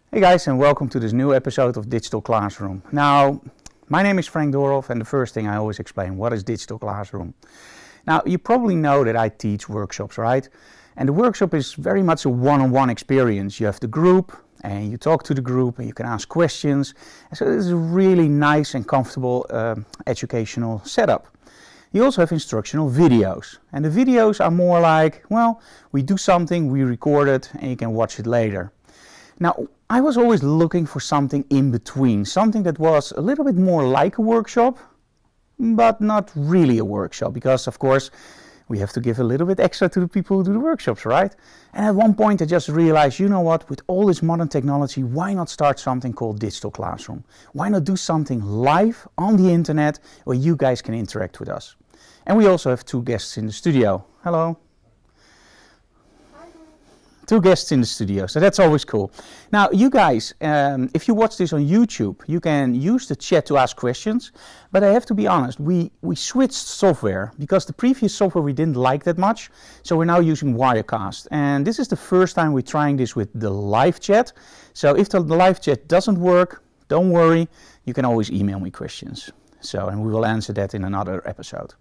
Hey guys, and welcome to this new episode of Digital Classroom. Now, my name is Frank Doorhof, and the first thing I always explain, what is Digital Classroom? Now, you probably know that I teach workshops, right? And the workshop is very much a one-on-one experience. You have the group, and you talk to the group, and you can ask questions. And so this is a really nice and comfortable educational setup. You also have instructional videos, and the videos are more like, well, we do something, we record it, and you can watch it later. Now, I was always looking for something in between, something that was a little bit more like a workshop, but not really a workshop, because of course we have to give a little bit extra to the people who do the workshops, right? And at one point I just realized, you know what, with all this modern technology, why not start something called Digital Classroom? Why not do something live on the internet where you guys can interact with us? And we also have two guests in the studio. Hello. Two guests in the studio, so that's always cool. Now, you guys, if you watch this on YouTube, you can use the chat to ask questions, but I have to be honest, we switched software because the previous software we didn't like that much, so we're now using Wirecast. And this is the first time we're trying this with the live chat. So if the live chat doesn't work, don't worry, you can always email me questions. And we will answer that in another episode.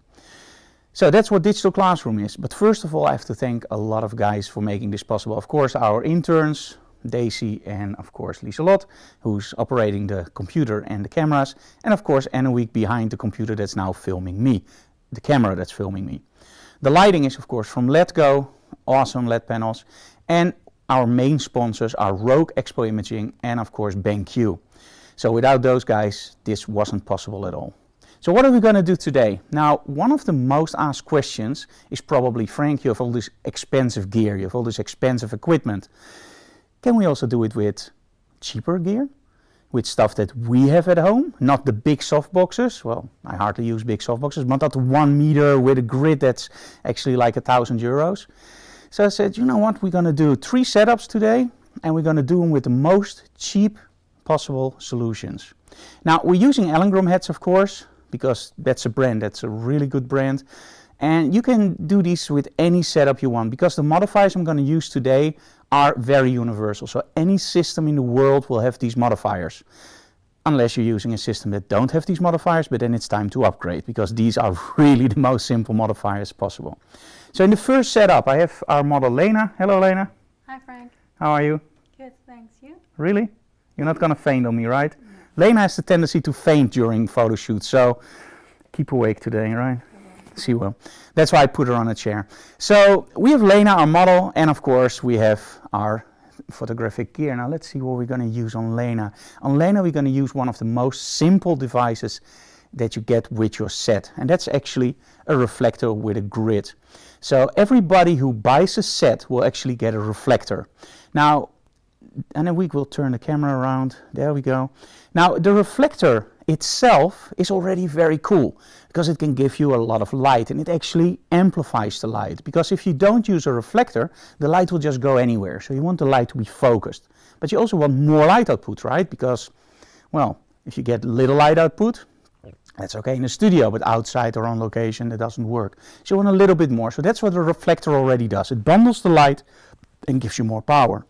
So that's what Digital Classroom is. But first of all, I have to thank a lot of guys for making this possible. Of course, our interns, Daisy, and of course Lieselot, who's operating the computer and the cameras. And of course, Anna-Week behind the computer that's now filming me, the camera that's filming me. The lighting is of course from Letgo, awesome LED panels. And our main sponsors are Rogue Expo Imaging and of course BenQ. So without those guys, this wasn't possible at all. So what are we going to do today? Now, one of the most asked questions is probably, Frank, you have all this expensive gear, you have all this expensive equipment. Can we also do it with cheaper gear? With stuff that we have at home? Not the big softboxes. Well, I hardly use big softboxes, but not 1 meter with a grid that's actually like €1,000. So I said, you know what, we're going to do 3 setups today, and we're going to do them with the most cheap possible solutions. Now, we're using Allengram heads, of course, because that's a brand, that's a really good brand. And you can do these with any setup you want, because the modifiers I'm going to use today are very universal. So any system in the world will have these modifiers. Unless you're using a system that don't have these modifiers, but then it's time to upgrade, because these are really the most simple modifiers possible. So in the first setup, I have our model Lenaa. Hello, Lenaa. Hi, Frank. How are you? Good, thanks. You? Really? You're not going to faint on me, right? Lenaa has the tendency to faint during photo shoots, so keep awake today, right? Okay. She will. That's why I put her on a chair. So we have Lenaa, our model, and of course we have our photographic gear. Now let's see what we're going to use on Lenaa. On Lenaa we're going to use one of the most simple devices that you get with your set, and that's actually a reflector with a grid. So everybody who buys a set will actually get a reflector. Now, and then we will turn the camera around. There we go. Now the reflector itself is already very cool because it can give you a lot of light, and it actually amplifies the light, because if you don't use a reflector, the light will just go anywhere. So you want the light to be focused, but you also want more light output, right? Because, well, if you get little light output, that's okay in the studio, but outside or on location that doesn't work. So you want a little bit more. So that's what the reflector already does. It bundles the light and gives you more power.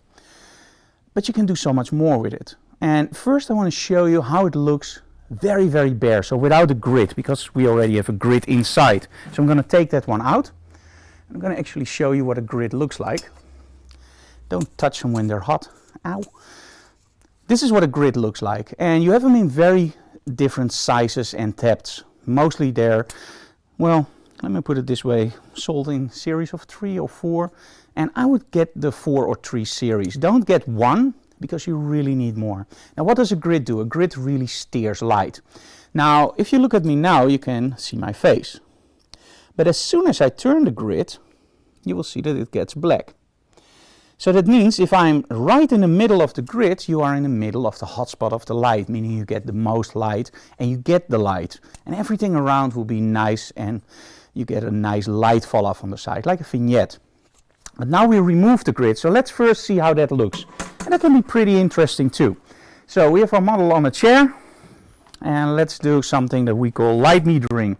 But you can do so much more with it. And first I want to show you how it looks very, very bare. So without a grid, because we already have a grid inside. So I'm going to take that one out. I'm going to actually show you what a grid looks like. Don't touch them when they're hot. Ow. This is what a grid looks like. And you have them in very different sizes and depths. Mostly they're, well, let me put it this way, sold in series of 3 or 4. And I would get the 4 or 3 series. Don't get 1, because you really need more. Now what does a grid do? A grid really steers light. Now if you look at me now, you can see my face. But as soon as I turn the grid, you will see that it gets black. So that means if I'm right in the middle of the grid, you are in the middle of the hotspot of the light, meaning you get the most light and you get the light. And everything around will be nice, and you get a nice light fall off on the side, like a vignette. But now we remove the grid, so let's first see how that looks. And that can be pretty interesting too. So we have our model on a chair, and let's do something that we call light metering.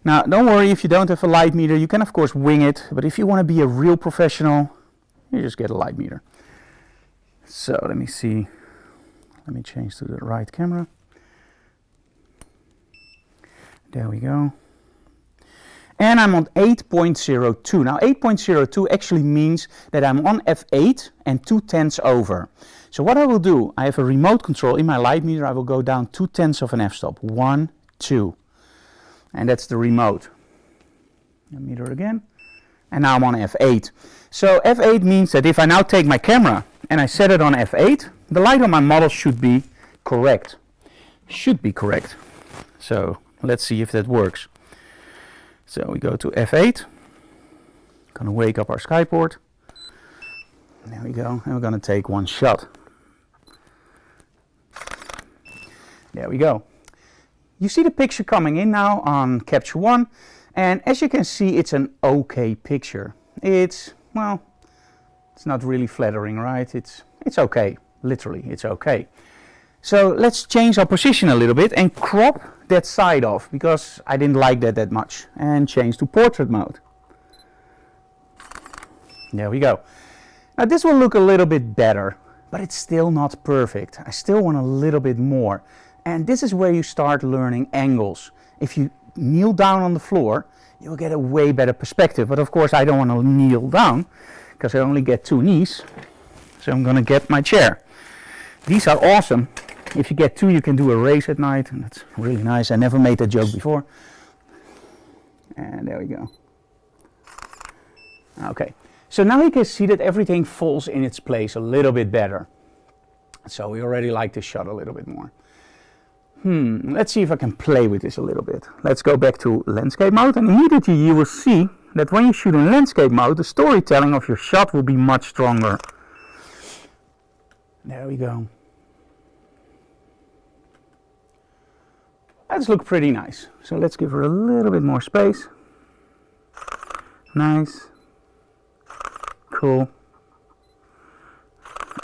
Now don't worry if you don't have a light meter, you can of course wing it, but if you want to be a real professional, you just get a light meter. So let me see. Let me change to the right camera. There we go. And I'm on 8.02. Now 8.02 actually means that I'm on f8 and 2/10 over. So what I will do, I have a remote control in my light meter. I will go down 2/10 of an f-stop. 1, 2. And that's the remote. I meter again. And now I'm on f8. So f8 means that if I now take my camera and I set it on f8, the light on my model should be correct. Should be correct. So let's see if that works. So we go to f8. Gonna wake up our skyport. There we go. And we're gonna take one shot. There we go. You see the picture coming in now on capture 1. And as you can see, it's an okay picture. It's, well, it's not really flattering, right? It's okay. Literally, it's okay. So let's change our position a little bit and crop that side off, because I didn't like that much, and change to portrait mode. There we go. Now this will look a little bit better, but it's still not perfect. I still want a little bit more. And this is where you start learning angles. If you kneel down on the floor, you'll get a way better perspective. But of course I don't want to kneel down, because I only get 2 knees. So I'm gonna get my chair. These are awesome. If you get 2, you can do a race at night, and that's really nice. I never made that joke before. And there we go. Okay, so now you can see that everything falls in its place a little bit better. So we already like this shot a little bit more. Let's see if I can play with this a little bit. Let's go back to landscape mode, and immediately you will see that when you shoot in landscape mode, the storytelling of your shot will be much stronger. There we go. That's look pretty nice. So let's give her a little bit more space. Nice. Cool.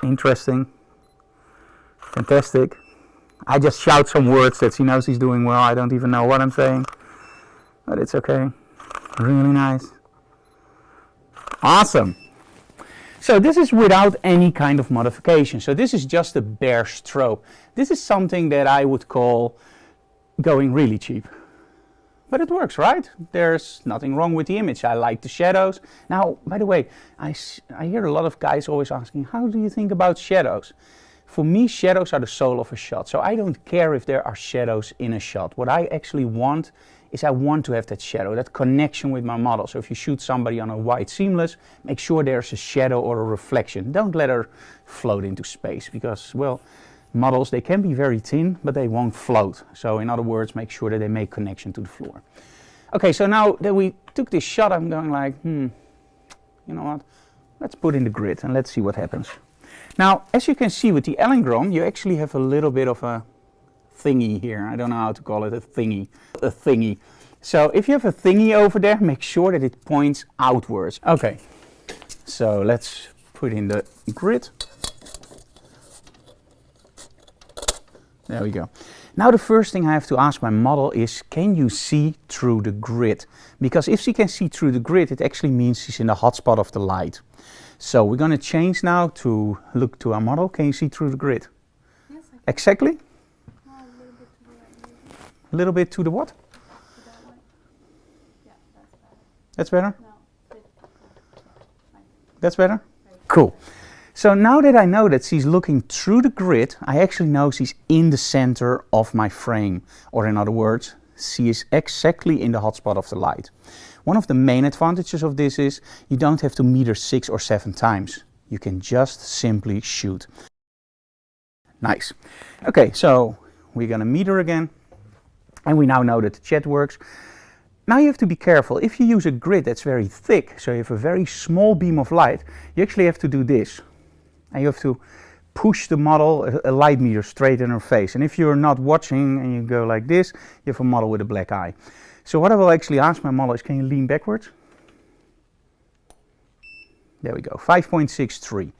Interesting. Fantastic. I just shout some words that she knows he's doing well. I don't even know what I'm saying, but it's okay. Really nice. Awesome. So this is without any kind of modification. So this is just a bare strobe. This is something that I would call going really cheap. But it works, right? There's nothing wrong with the image. I like the shadows. Now, by the way, I hear a lot of guys always asking, how do you think about shadows? For me, shadows are the soul of a shot. So I don't care if there are shadows in a shot. What I actually want is I want to have that shadow, that connection with my model. So if you shoot somebody on a white seamless, make sure there's a shadow or a reflection. Don't let her float into space, because, well, models, they can be very thin, but they won't float. So in other words, make sure that they make connection to the floor. Okay, so now that we took this shot, I'm going like, you know what? Let's put in the grid and let's see what happens. Now, as you can see with the Alengron, you actually have a little bit of a thingy here. I don't know how to call it, a thingy. So if you have a thingy over there, make sure that it points outwards. Okay, so let's put in the grid. There we go. Now the first thing I have to ask my model is, can you see through the grid? Because if she can see through the grid, it actually means she's in the hotspot of the light. So we're going to change now to look to our model. Can you see through the grid? Yes, I can. Exactly? No, a little bit to the right. A little bit to the what? To that one. Yeah, that's better. That's better? No. That's better? Right. Cool. So now that I know that she's looking through the grid, I actually know she's in the center of my frame. Or in other words, she is exactly in the hotspot of the light. One of the main advantages of this is you don't have to meter 6 or 7 times. You can just simply shoot. Nice. Okay, so we're going to meter again. And we now know that the chat works. Now you have to be careful. If you use a grid that's very thick, so you have a very small beam of light, you actually have to do this. And you have to push the model a light meter straight in her face. And if you're not watching and you go like this, you have a model with a black eye. So what I will actually ask my model is, can you lean backwards? There we go, 5.63.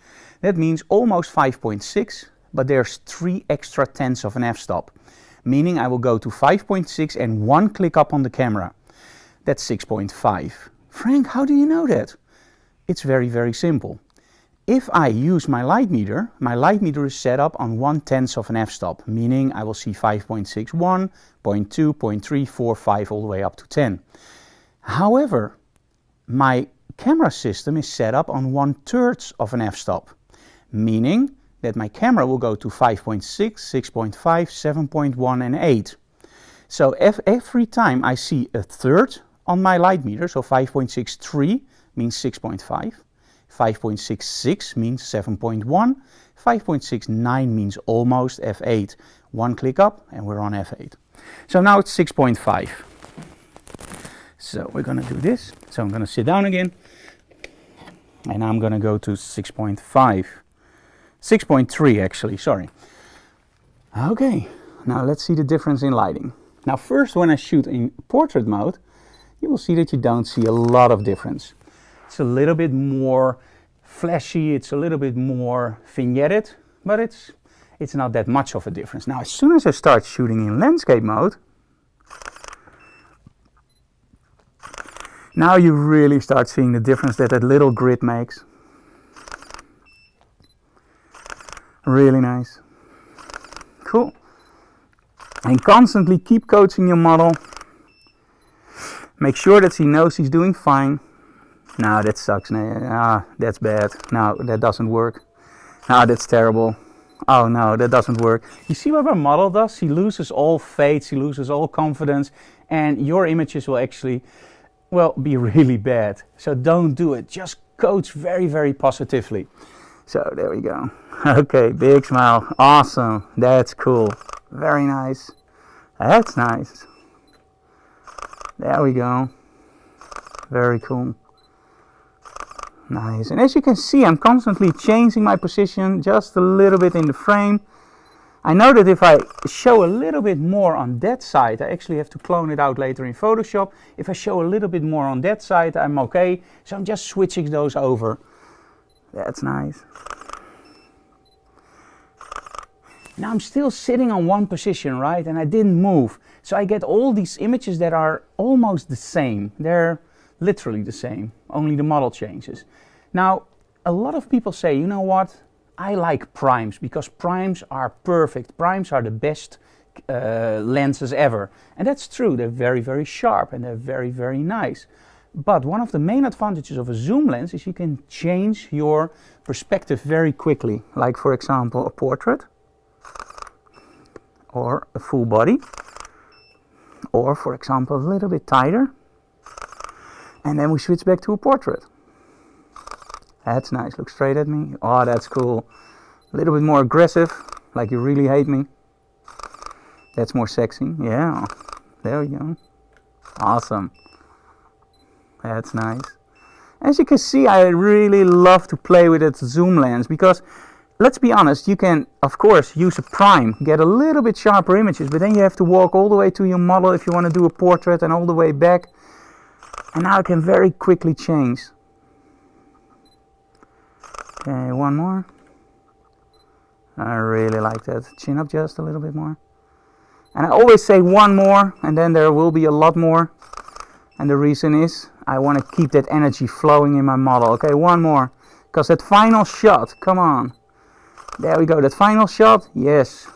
That means almost 5.6, but there's 3 extra tenths of an f-stop. Meaning I will go to 5.6 and 1 click up on the camera. That's 6.5. Frank, how do you know that? It's very, very simple. if I use my light meter is set up on 1/10 of an f-stop, meaning I will see 5.61, 0.2, 0.3, 4, 5, all the way up to 10. However, my camera system is set up on 1/3 of an f-stop, meaning that my camera will go to 5.6, 6.5, 7.1 and 8. So every time I see a third on my light meter, so 5.63 means 6.5, 5.66 means 7.1, 5.69 means almost f8. One click up and we're on f8. So now it's 6.5. So we're going to do this. So I'm going to sit down again and I'm going to go to 6.5. 6.3 actually, sorry. Okay, now let's see the difference in lighting. Now first, when I shoot in portrait mode, you will see that you don't see a lot of difference. It's a little bit more flashy, it's a little bit more vignetted, but it's not that much of a difference. Now as soon as I start shooting in landscape mode, now you really start seeing the difference that that little grid makes. Really nice. Cool. And constantly keep coaching your model. Make sure that he knows he's doing fine. No, that sucks. That's bad. No, that doesn't work. No, that's terrible. Oh no, that doesn't work. You see what our model does? He loses all faith, he loses all confidence, and your images will actually, well, be really bad. So don't do it. Just coach very, very positively. So there we go. Okay, big smile. Awesome. That's cool. Very nice. That's nice. There we go. Very cool. Nice. And as you can see, I'm constantly changing my position just a little bit in the frame. I know that if I show a little bit more on that side, I actually have to clone it out later in Photoshop. If I show a little bit more on that side, I'm okay. So I'm just switching those over. That's nice. Now I'm still sitting on one position, right? And I didn't move. So I get all these images that are almost the same. They're literally the same, only the model changes. Now, a lot of people say, you know what? I like primes because primes are perfect. Primes are the best lenses ever. And that's true. They're very, very sharp and they're very, very nice. But one of the main advantages of a zoom lens is you can change your perspective very quickly. Like, for example, a portrait, or a full body, or for example a little bit tighter, and then we switch back to a portrait. That's nice. Look straight at me. Oh, that's cool. A little bit more aggressive, like you really hate me. That's more sexy. Yeah, there we go. Awesome. That's nice. As you can see, I really love to play with that zoom lens because, let's be honest, you can, of course, use a prime, get a little bit sharper images, but then you have to walk all the way to your model if you want to do a portrait and all the way back. And now I can very quickly change. Okay, one more. I really like that. Chin up just a little bit more. And I always say one more, and then there will be a lot more. And the reason is, I want to keep that energy flowing in my model. Okay, one more. Because that final shot, come on. There we go, that final shot, yes,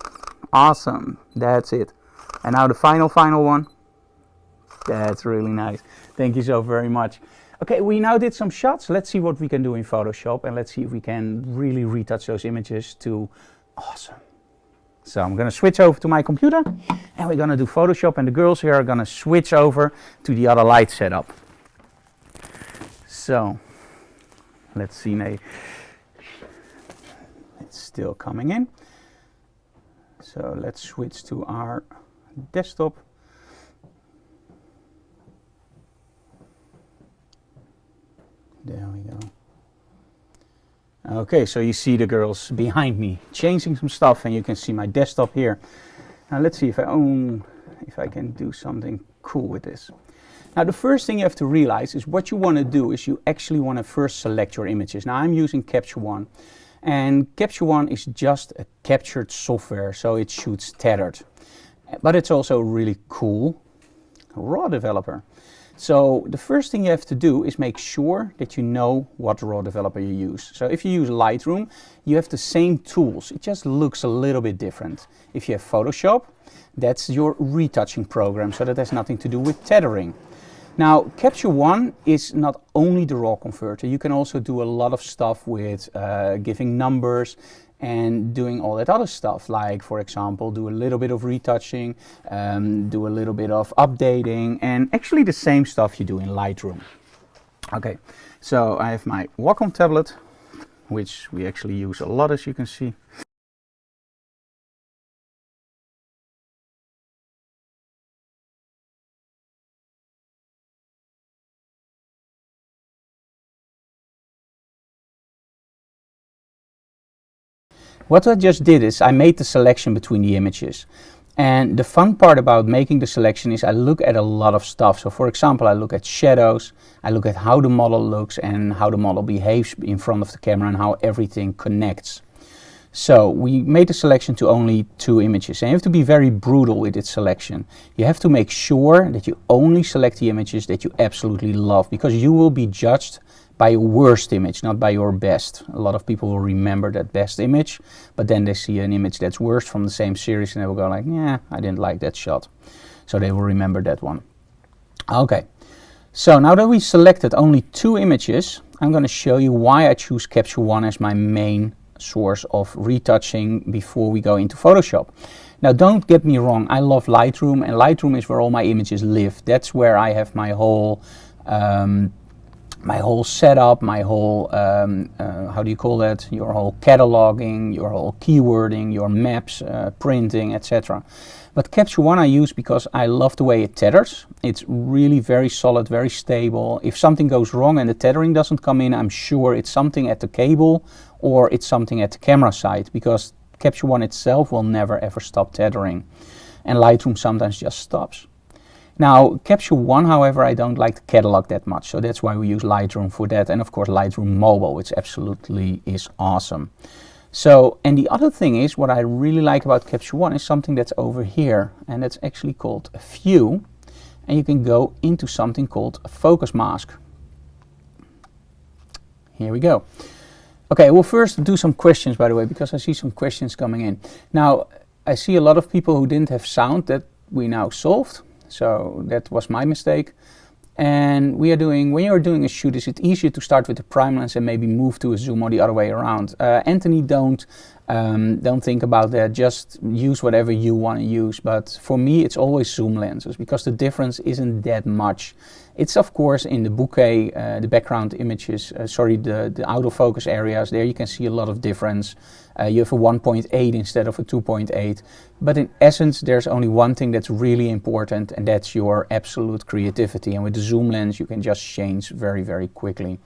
awesome, that's it. And now the final one, that's really nice. Thank you so very much. Okay, we now did some shots. Let's see what we can do in Photoshop and let's see if we can really retouch those images to awesome. So I'm going to switch over to my computer and we're going to do Photoshop, and the girls here are going to switch over to the other light setup. So, let's see now. It's still coming in. So let's switch to our desktop. There we go. Okay, so you see the girls behind me changing some stuff, and you can see my desktop here. Now let's see if I can do something cool with this. Now the first thing you have to realize is what you want to do is you actually want to first select your images. Now I'm using Capture One, and Capture One is just a captured software, so it shoots tethered. But it's also really cool RAW developer. So the first thing you have to do is make sure that you know what raw developer you use. So if you use Lightroom, you have the same tools. It just looks a little bit different. If you have Photoshop, that's your retouching program, so that has nothing to do with tethering. Now, Capture One is not only the raw converter. You can also do a lot of stuff with giving numbers and doing all that other stuff, like, for example, do a little bit of retouching, do a little bit of updating, and actually the same stuff you do in Lightroom. Okay, so I have my Wacom tablet, which we actually use a lot, as you can see. What I just did is I made the selection between the images. And the fun part about making the selection is I look at a lot of stuff. So for example, I look at shadows, I look at how the model looks and how the model behaves in front of the camera and how everything connects. So we made the selection to only 2 images, and you have to be very brutal with its selection. You have to make sure that you only select the images that you absolutely love, because you will be judged by your worst image, not by your best. A lot of people will remember that best image, but then they see an image that's worst from the same series and they will go like, yeah, I didn't like that shot. So they will remember that one. Okay, so now that we selected only 2 images, I'm going to show you why I choose Capture One as my main source of retouching before we go into Photoshop. Now don't get me wrong, I love Lightroom, and Lightroom is where all my images live. That's where I have my whole setup, my whole, how do you call that? Your whole cataloging, your whole keywording, your maps, printing, etc. But Capture One I use because I love the way it tethers. It's really very solid, very stable. If something goes wrong and the tethering doesn't come in, I'm sure it's something at the cable or it's something at the camera side, because Capture One itself will never ever stop tethering. And Lightroom sometimes just stops. Now, Capture One, however, I don't like the catalog that much, so that's why we use Lightroom for that, and of course Lightroom Mobile, which absolutely is awesome. So, and the other thing is, what I really like about Capture One is something that's over here, and that's actually called a view, and you can go into something called a focus mask. Here we go. Okay, we'll first do some questions, by the way, because I see some questions coming in. Now, I see a lot of people who didn't have sound that we now solved. So that was my mistake. And we are doing, when you're doing a shoot, is it easier to start with the prime lens and maybe move to a zoom, or the other way around? Anthony, don't think about that. Just use whatever you want to use. But for me, it's always zoom lenses, because the difference isn't that much. It's of course in the bouquet, the background images, the autofocus areas. There you can see a lot of difference. You have a 1.8 instead of a 2.8. But in essence, there's only one thing that's really important, and that's your absolute creativity. And with the zoom lens, you can just change very, very quickly.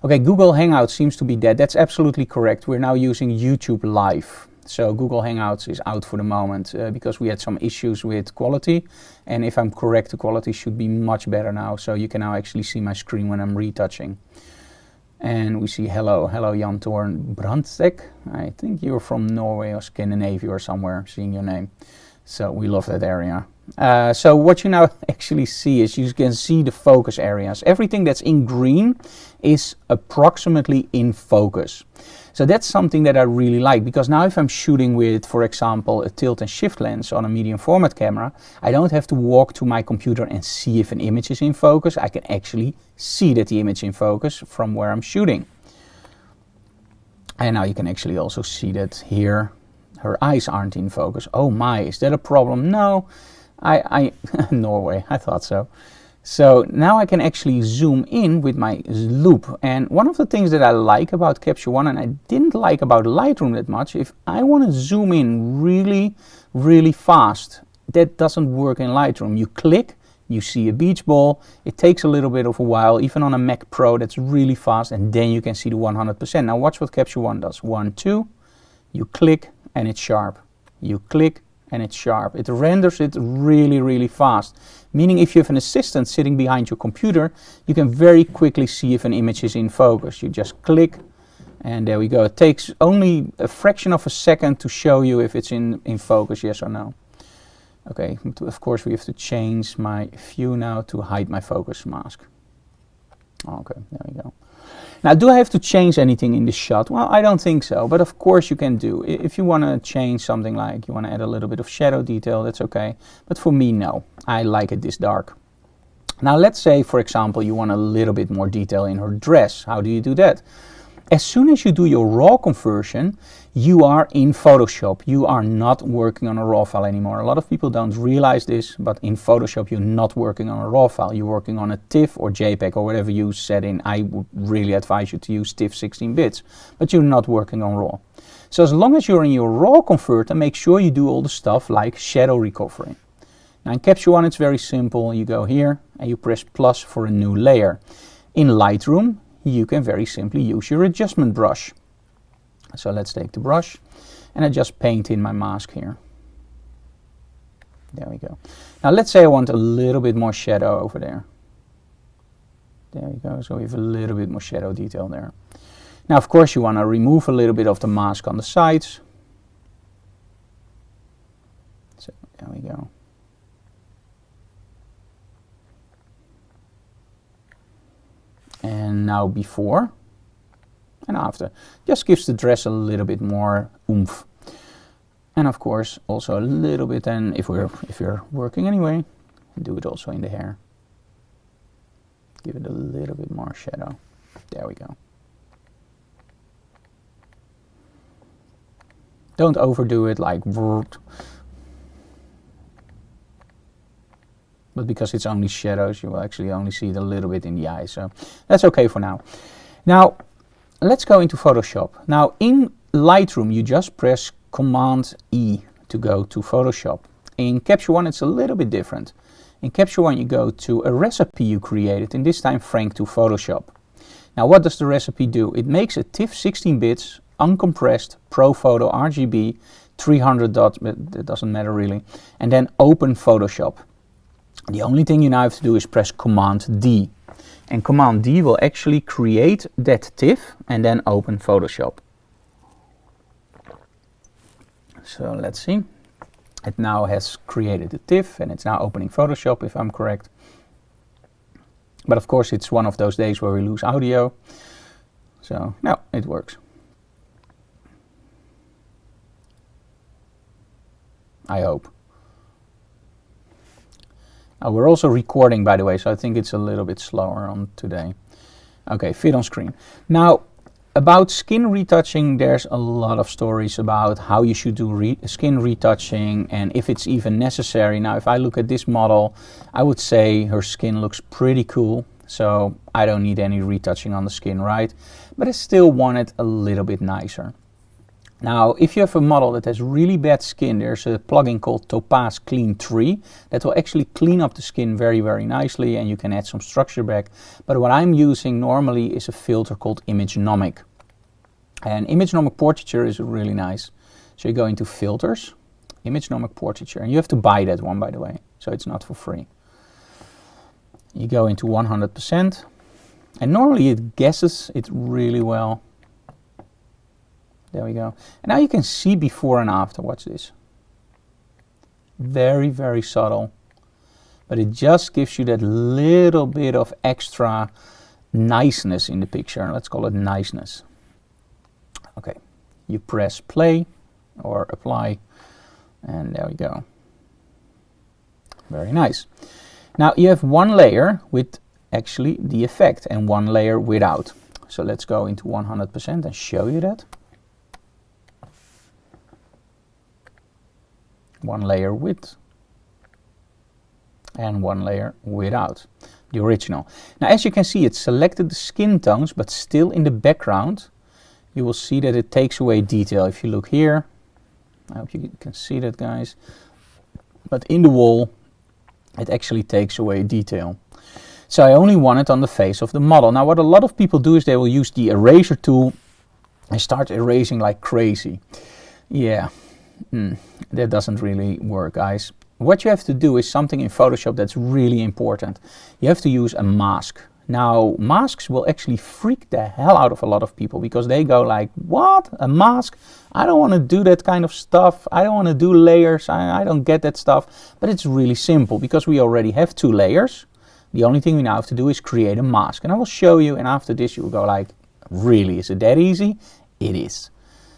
Okay, Google Hangouts seems to be dead. That's absolutely correct. We're now using YouTube Live. So Google Hangouts is out for the moment because we had some issues with quality. And if I'm correct, the quality should be much better now. So you can now actually see my screen when I'm retouching. And we see hello Jan Thorn Brandstek. I think you're from Norway or Scandinavia or somewhere, seeing your name. So we love that area. So what you now actually see is you can see the focus areas. Everything that's in green is approximately in focus. So that's something that I really like, because now if I'm shooting with, for example, a tilt and shift lens on a medium format camera, I don't have to walk to my computer and see if an image is in focus. I can actually see that the image is in focus from where I'm shooting. And now you can actually also see that here her eyes aren't in focus. Oh my, is that a problem? No, Norway, I thought so. So now I can actually zoom in with my loop. And one of the things that I like about Capture One, and I didn't like about Lightroom that much, if I want to zoom in really, really fast, that doesn't work in Lightroom. You click, you see a beach ball, it takes a little bit of a while, even on a Mac Pro that's really fast, and then you can see the 100%. Now watch what Capture One does. 1, 2, you click and it's sharp. You click and it's sharp. It renders it really, really fast. Meaning if you have an assistant sitting behind your computer, you can very quickly see if an image is in focus. You just click and there we go. It takes only a fraction of a second to show you if it's in focus, yes or no. Okay, of course we have to change my view now to hide my focus mask. Okay, there we go. Now, do I have to change anything in this shot? Well, I don't think so, but of course you can do. If you want to change something, like you want to add a little bit of shadow detail, that's okay. But for me, no. I like it this dark. Now, let's say, for example, you want a little bit more detail in her dress. How do you do that? As soon as you do your raw conversion, you are in Photoshop. You are not working on a raw file anymore. A lot of people don't realize this, but in Photoshop you're not working on a raw file. You're working on a TIFF or JPEG or whatever you set in. I would really advise you to use TIFF 16 bits, but you're not working on raw. So as long as you're in your raw converter, make sure you do all the stuff like shadow recovery. Now in Capture One it's very simple. You go here and you press plus for a new layer. In Lightroom, you can very simply use your adjustment brush. So let's take the brush and I just paint in my mask here. There we go. Now let's say I want a little bit more shadow over there. There we go. So we have a little bit more shadow detail there. Now of course you want to remove a little bit of the mask on the sides. So there we go. And now before and after. Just gives the dress a little bit more oomph. And of course also a little bit then, if you're working anyway, do it also in the hair. Give it a little bit more shadow. There we go. Don't overdo it like but because it's only shadows, you will actually only see it a little bit in the eye, so that's okay for now. Now, let's go into Photoshop. Now, in Lightroom, you just press Command E to go to Photoshop. In Capture One, it's a little bit different. In Capture One, you go to a recipe you created, and this time Frank to Photoshop. Now, what does the recipe do? It makes a TIFF 16 bits, uncompressed, Pro Photo RGB, 300 dots, but it doesn't matter really, and then open Photoshop. The only thing you now have to do is press Command D. And Command D will actually create that TIFF and then open Photoshop. So let's see. It now has created a TIFF and it's now opening Photoshop, if I'm correct. But of course it's one of those days where we lose audio. So no, it works. I hope. We're also recording, by the way, so I think it's a little bit slower on today. Okay, fit on screen. Now, about skin retouching, there's a lot of stories about how you should do skin retouching and if it's even necessary. Now, if I look at this model, I would say her skin looks pretty cool, so I don't need any retouching on the skin, right? But I still want it a little bit nicer. Now, if you have a model that has really bad skin, there's a plugin called Topaz Clean 3 that will actually clean up the skin very, very nicely, and you can add some structure back. But what I'm using normally is a filter called Imagenomic. And Imagenomic Portraiture is really nice. So you go into Filters, Imagenomic Portraiture, and you have to buy that one, by the way, so it's not for free. You go into 100%, and normally it guesses it really well. There we go. And now you can see before and after. Watch this. Very, very subtle. But it just gives you that little bit of extra niceness in the picture. Let's call it niceness. Okay. You press play or apply. And there we go. Very nice. Now you have one layer with actually the effect and one layer without. So let's go into 100% and show you that. One layer with and one layer without the original. Now as you can see, it selected the skin tones, but still in the background you will see that it takes away detail. If you look here, I hope you can see that, guys, but in the wall it actually takes away detail. So I only want it on the face of the model. Now what a lot of people do is they will use the eraser tool and start erasing like crazy. Yeah. That doesn't really work, guys. What you have to do is something in Photoshop that's really important. You have to use a mask. Now, masks will actually freak the hell out of a lot of people because they go like, what? A mask? I don't want to do that kind of stuff. I don't want to do layers. I don't get that stuff. But it's really simple because we already have 2 layers. The only thing we now have to do is create a mask. And I will show you, and after this you will go like, really, is it that easy? It is.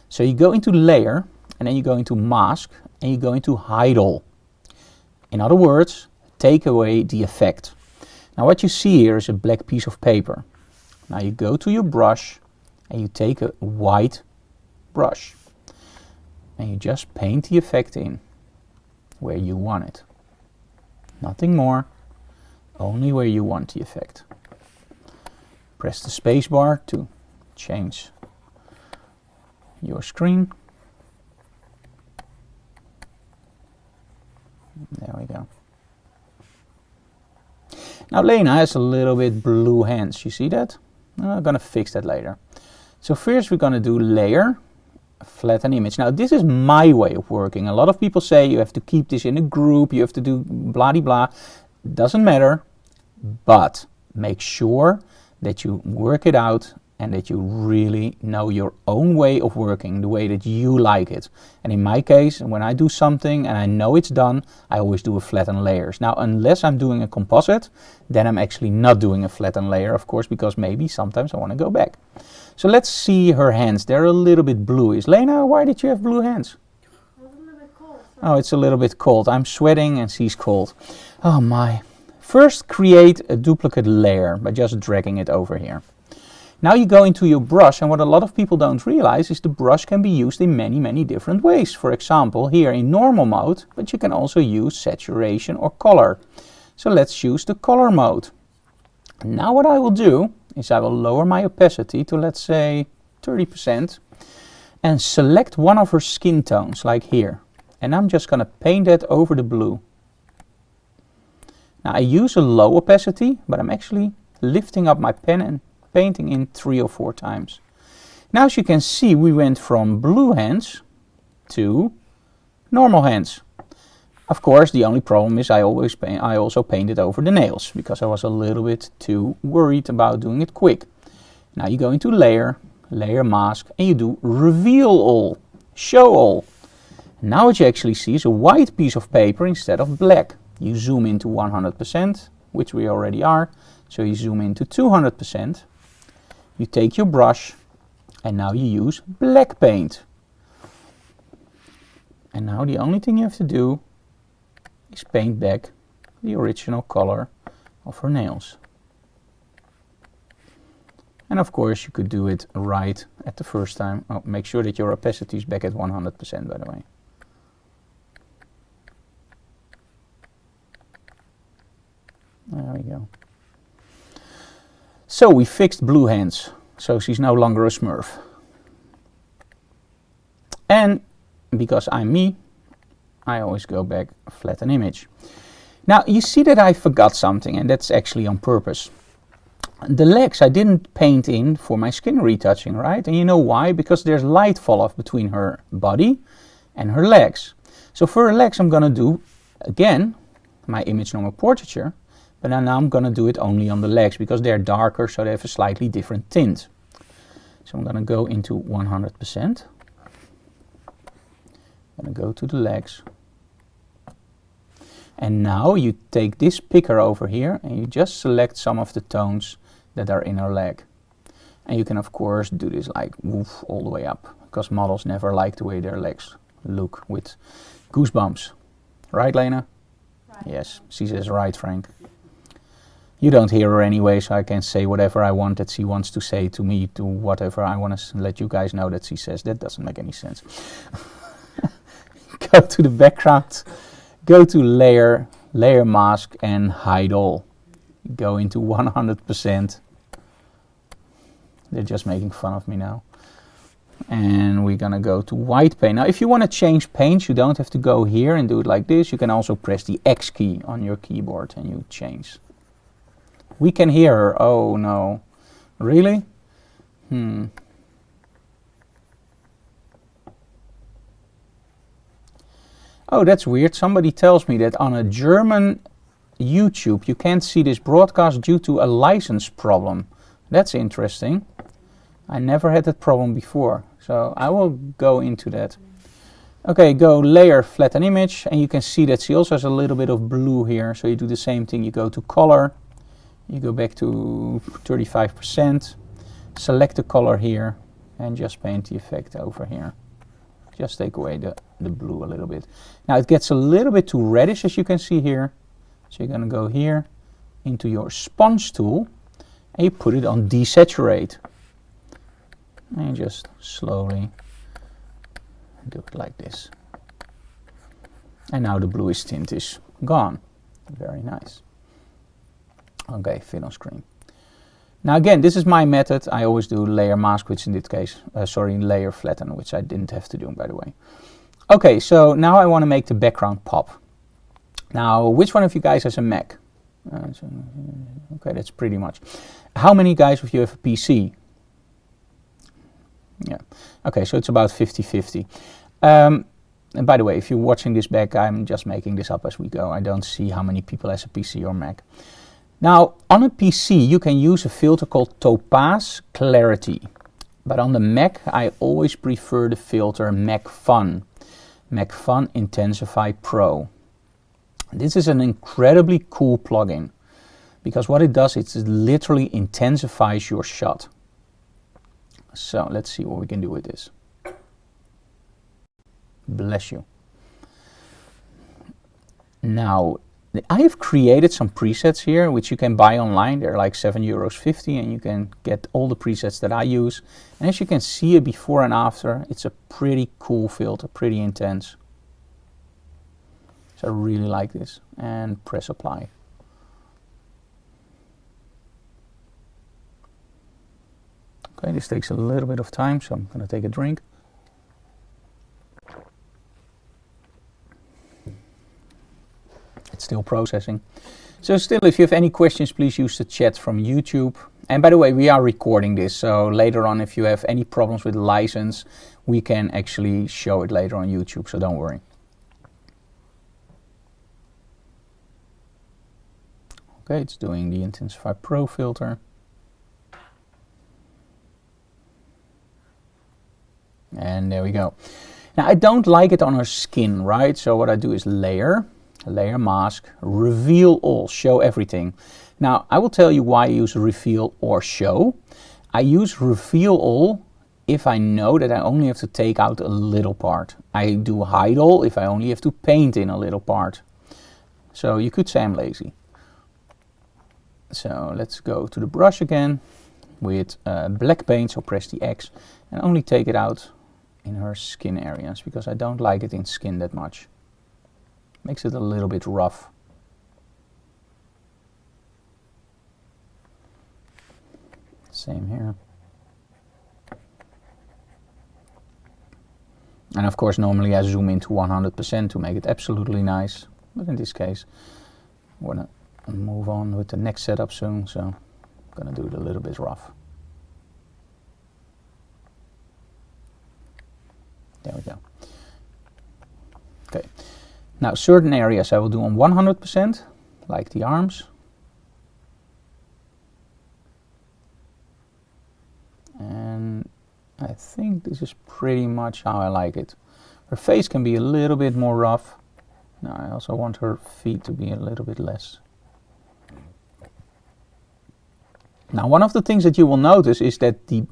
So you go into layer, and then you go into mask, and you go into hide all. In other words, take away the effect. Now what you see here is a black piece of paper. Now you go to your brush and you take a white brush and you just paint the effect in where you want it. Nothing more, only where you want the effect. Press the space bar to change your screen. There we go. Now Lenaa has a little bit blue hands, you see that? I'm gonna fix that later. So first we're gonna do layer, flatten image. Now this is my way of working. A lot of people say you have to keep this in a group, you have to do blah de blah. Doesn't matter, but make sure that you work it out and that you really know your own way of working, the way that you like it. And in my case, when I do something and I know it's done, I always do a flatten layers. Now, unless I'm doing a composite, then I'm actually not doing a flatten layer, of course, because maybe sometimes I want to go back. So let's see her hands. They're a little bit bluish. Lenaa, why did you have blue hands? It was a little bit cold. Oh, it's a little bit cold. I'm sweating and she's cold. Oh my. First, create a duplicate layer by just dragging it over here. Now you go into your brush, and what a lot of people don't realize is the brush can be used in many different ways. For example, here in normal mode, but you can also use saturation or color. So let's use the color mode. Now what I will do is I will lower my opacity to, let's say, 30% and select one of her skin tones, like here. And I'm just going to paint that over the blue. Now I use a low opacity, but I'm actually lifting up my pen and painting in 3 or 4 times. Now as you can see, we went from blue hands to normal hands. Of course, the only problem is I also painted over the nails because I was a little bit too worried about doing it quick. Now you go into layer, layer mask, and you do reveal all, show all. Now what you actually see is a white piece of paper instead of black. You zoom into 100%, which we already are. So you zoom into 200%. You take your brush and now you use black paint. And now the only thing you have to do is paint back the original color of her nails. And of course you could do it right at the first time. Oh, make sure that your opacity is back at 100%, by the way. There we go. So we fixed blue hands, so she's no longer a Smurf. And because I'm me, I always go back, flatten image. Now you see that I forgot something, and that's actually on purpose. The legs I didn't paint in for my skin retouching, right? And you know why? Because there's light fall off between her body and her legs. So for her legs I'm gonna do, again, my image normal portraiture. But now I'm going to do it only on the legs because they're darker, so they have a slightly different tint. So I'm going to go into 100%. I'm going to go to the legs. And now you take this picker over here and you just select some of the tones that are in her leg. And you can of course do this like woof all the way up, because models never like the way their legs look with goosebumps. Right, Lenaa? Right. Yes, she says right, Frank. You don't hear her anyway, so I can say whatever I want that she wants to say to me, to whatever I want to let you guys know that she says. That doesn't make any sense. Go to the background, go to layer, layer mask, and hide all. Go into 100%. They're just making fun of me now. And we're gonna go to white paint. Now if you want to change paints, you don't have to go here and do it like this. You can also press the X key on your keyboard and you change. We can hear her. Oh no. Really? Oh, that's weird. Somebody tells me that on a German YouTube, you can't see this broadcast due to a license problem. That's interesting. I never had that problem before, so I will go into that. Okay, go layer, flatten image, and you can see that she also has a little bit of blue here, so you do the same thing. You go to color, you go back to 35%, select the color here, and just paint the effect over here. Just take away the blue a little bit. Now it gets a little bit too reddish, as you can see here. So you're going to go here into your sponge tool and you put it on desaturate. And you just slowly do it like this. And now the bluish tint is gone. Very nice. Okay, fit on screen. Now again, this is my method. I always do layer mask, which in this case, layer flatten, which I didn't have to do, by the way. Okay, so now I want to make the background pop. Now, which one of you guys has a Mac? Okay, that's pretty much. How many guys of you have a PC? Yeah. Okay, so it's about 50-50. And by the way, if you're watching this back, I'm just making this up as we go. I don't see how many people has a PC or Mac. Now, on a PC, you can use a filter called Topaz Clarity. But on the Mac, I always prefer the filter Mac Fun. Mac Fun Intensify Pro. This is an incredibly cool plugin because what it does, it literally intensifies your shot. So let's see what we can do with this. Bless you. Now, I have created some presets here which you can buy online. They're like €7.50 and you can get all the presets that I use. And as you can see, a before and after, it's a pretty cool filter, pretty intense. So I really like this. And press apply. Okay, this takes a little bit of time, so I'm going to take a drink. It's still processing. So still, if you have any questions, please use the chat from YouTube. And by the way, we are recording this, so later on, if you have any problems with license, we can actually show it later on YouTube, so don't worry. Okay, it's doing the Intensify Pro filter. And there we go. Now, I don't like it on her skin, right? So what I do is layer mask, reveal all, show everything. Now, I will tell you why I use reveal or show. I use reveal all if I know that I only have to take out a little part. I do hide all if I only have to paint in a little part. So you could say I'm lazy. So let's go to the brush again with black paint, so press the X and only take it out in her skin areas because I don't like it in skin that much. Makes it a little bit rough. Same here. And of course, normally I zoom into 100% to make it absolutely nice. But in this case, I'm gonna move on with the next setup soon, so I'm gonna do it a little bit rough. There we go. Okay. Now, certain areas I will do on 100%, like the arms. And I think this is pretty much how I like it. Her face can be a little bit more rough. Now, I also want her feet to be a little bit less. Now, one of the things that you will notice is that the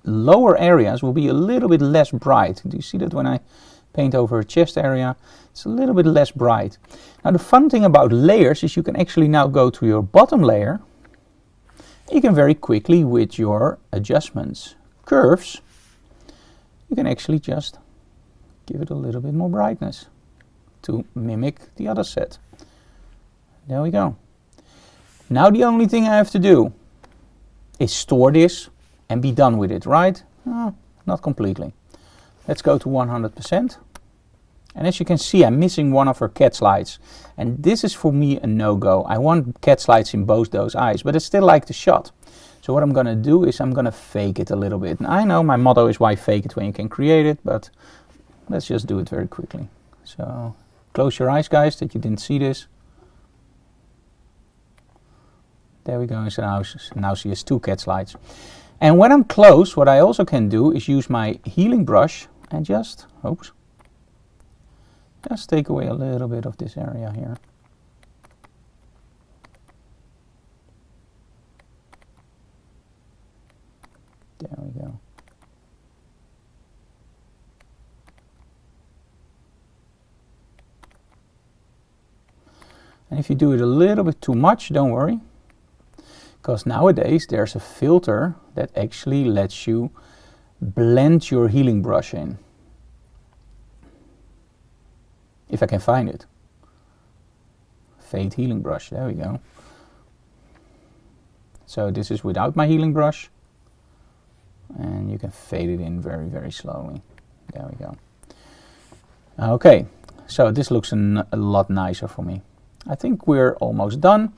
lower areas will be a little bit less bright. Do you see that when I paint over her chest area? It's a little bit less bright. Now, the fun thing about layers is you can actually now go to your bottom layer. You can very quickly, with your adjustments, curves, you can actually just give it a little bit more brightness to mimic the other set. There we go. Now the only thing I have to do is store this and be done with it, right? Not completely. Let's go to 100%. And as you can see, I'm missing one of her cat's lights. And this is for me a no-go. I want cat's lights in both those eyes, but I still like the shot. So what I'm gonna do is I'm gonna fake it a little bit. And I know my motto is why fake it when you can create it, but let's just do it very quickly. So close your eyes, guys, that you didn't see this. There we go. So now she has 2 cat slides. And when I'm close, what I also can do is use my healing brush and just take away a little bit of this area here. There we go. And if you do it a little bit too much, don't worry, because nowadays there's a filter that actually lets you blend your healing brush in. If I can find it. Fade healing brush, there we go. So this is without my healing brush. And you can fade it in very, very slowly. There we go. Okay, so this looks a lot nicer for me. I think we're almost done,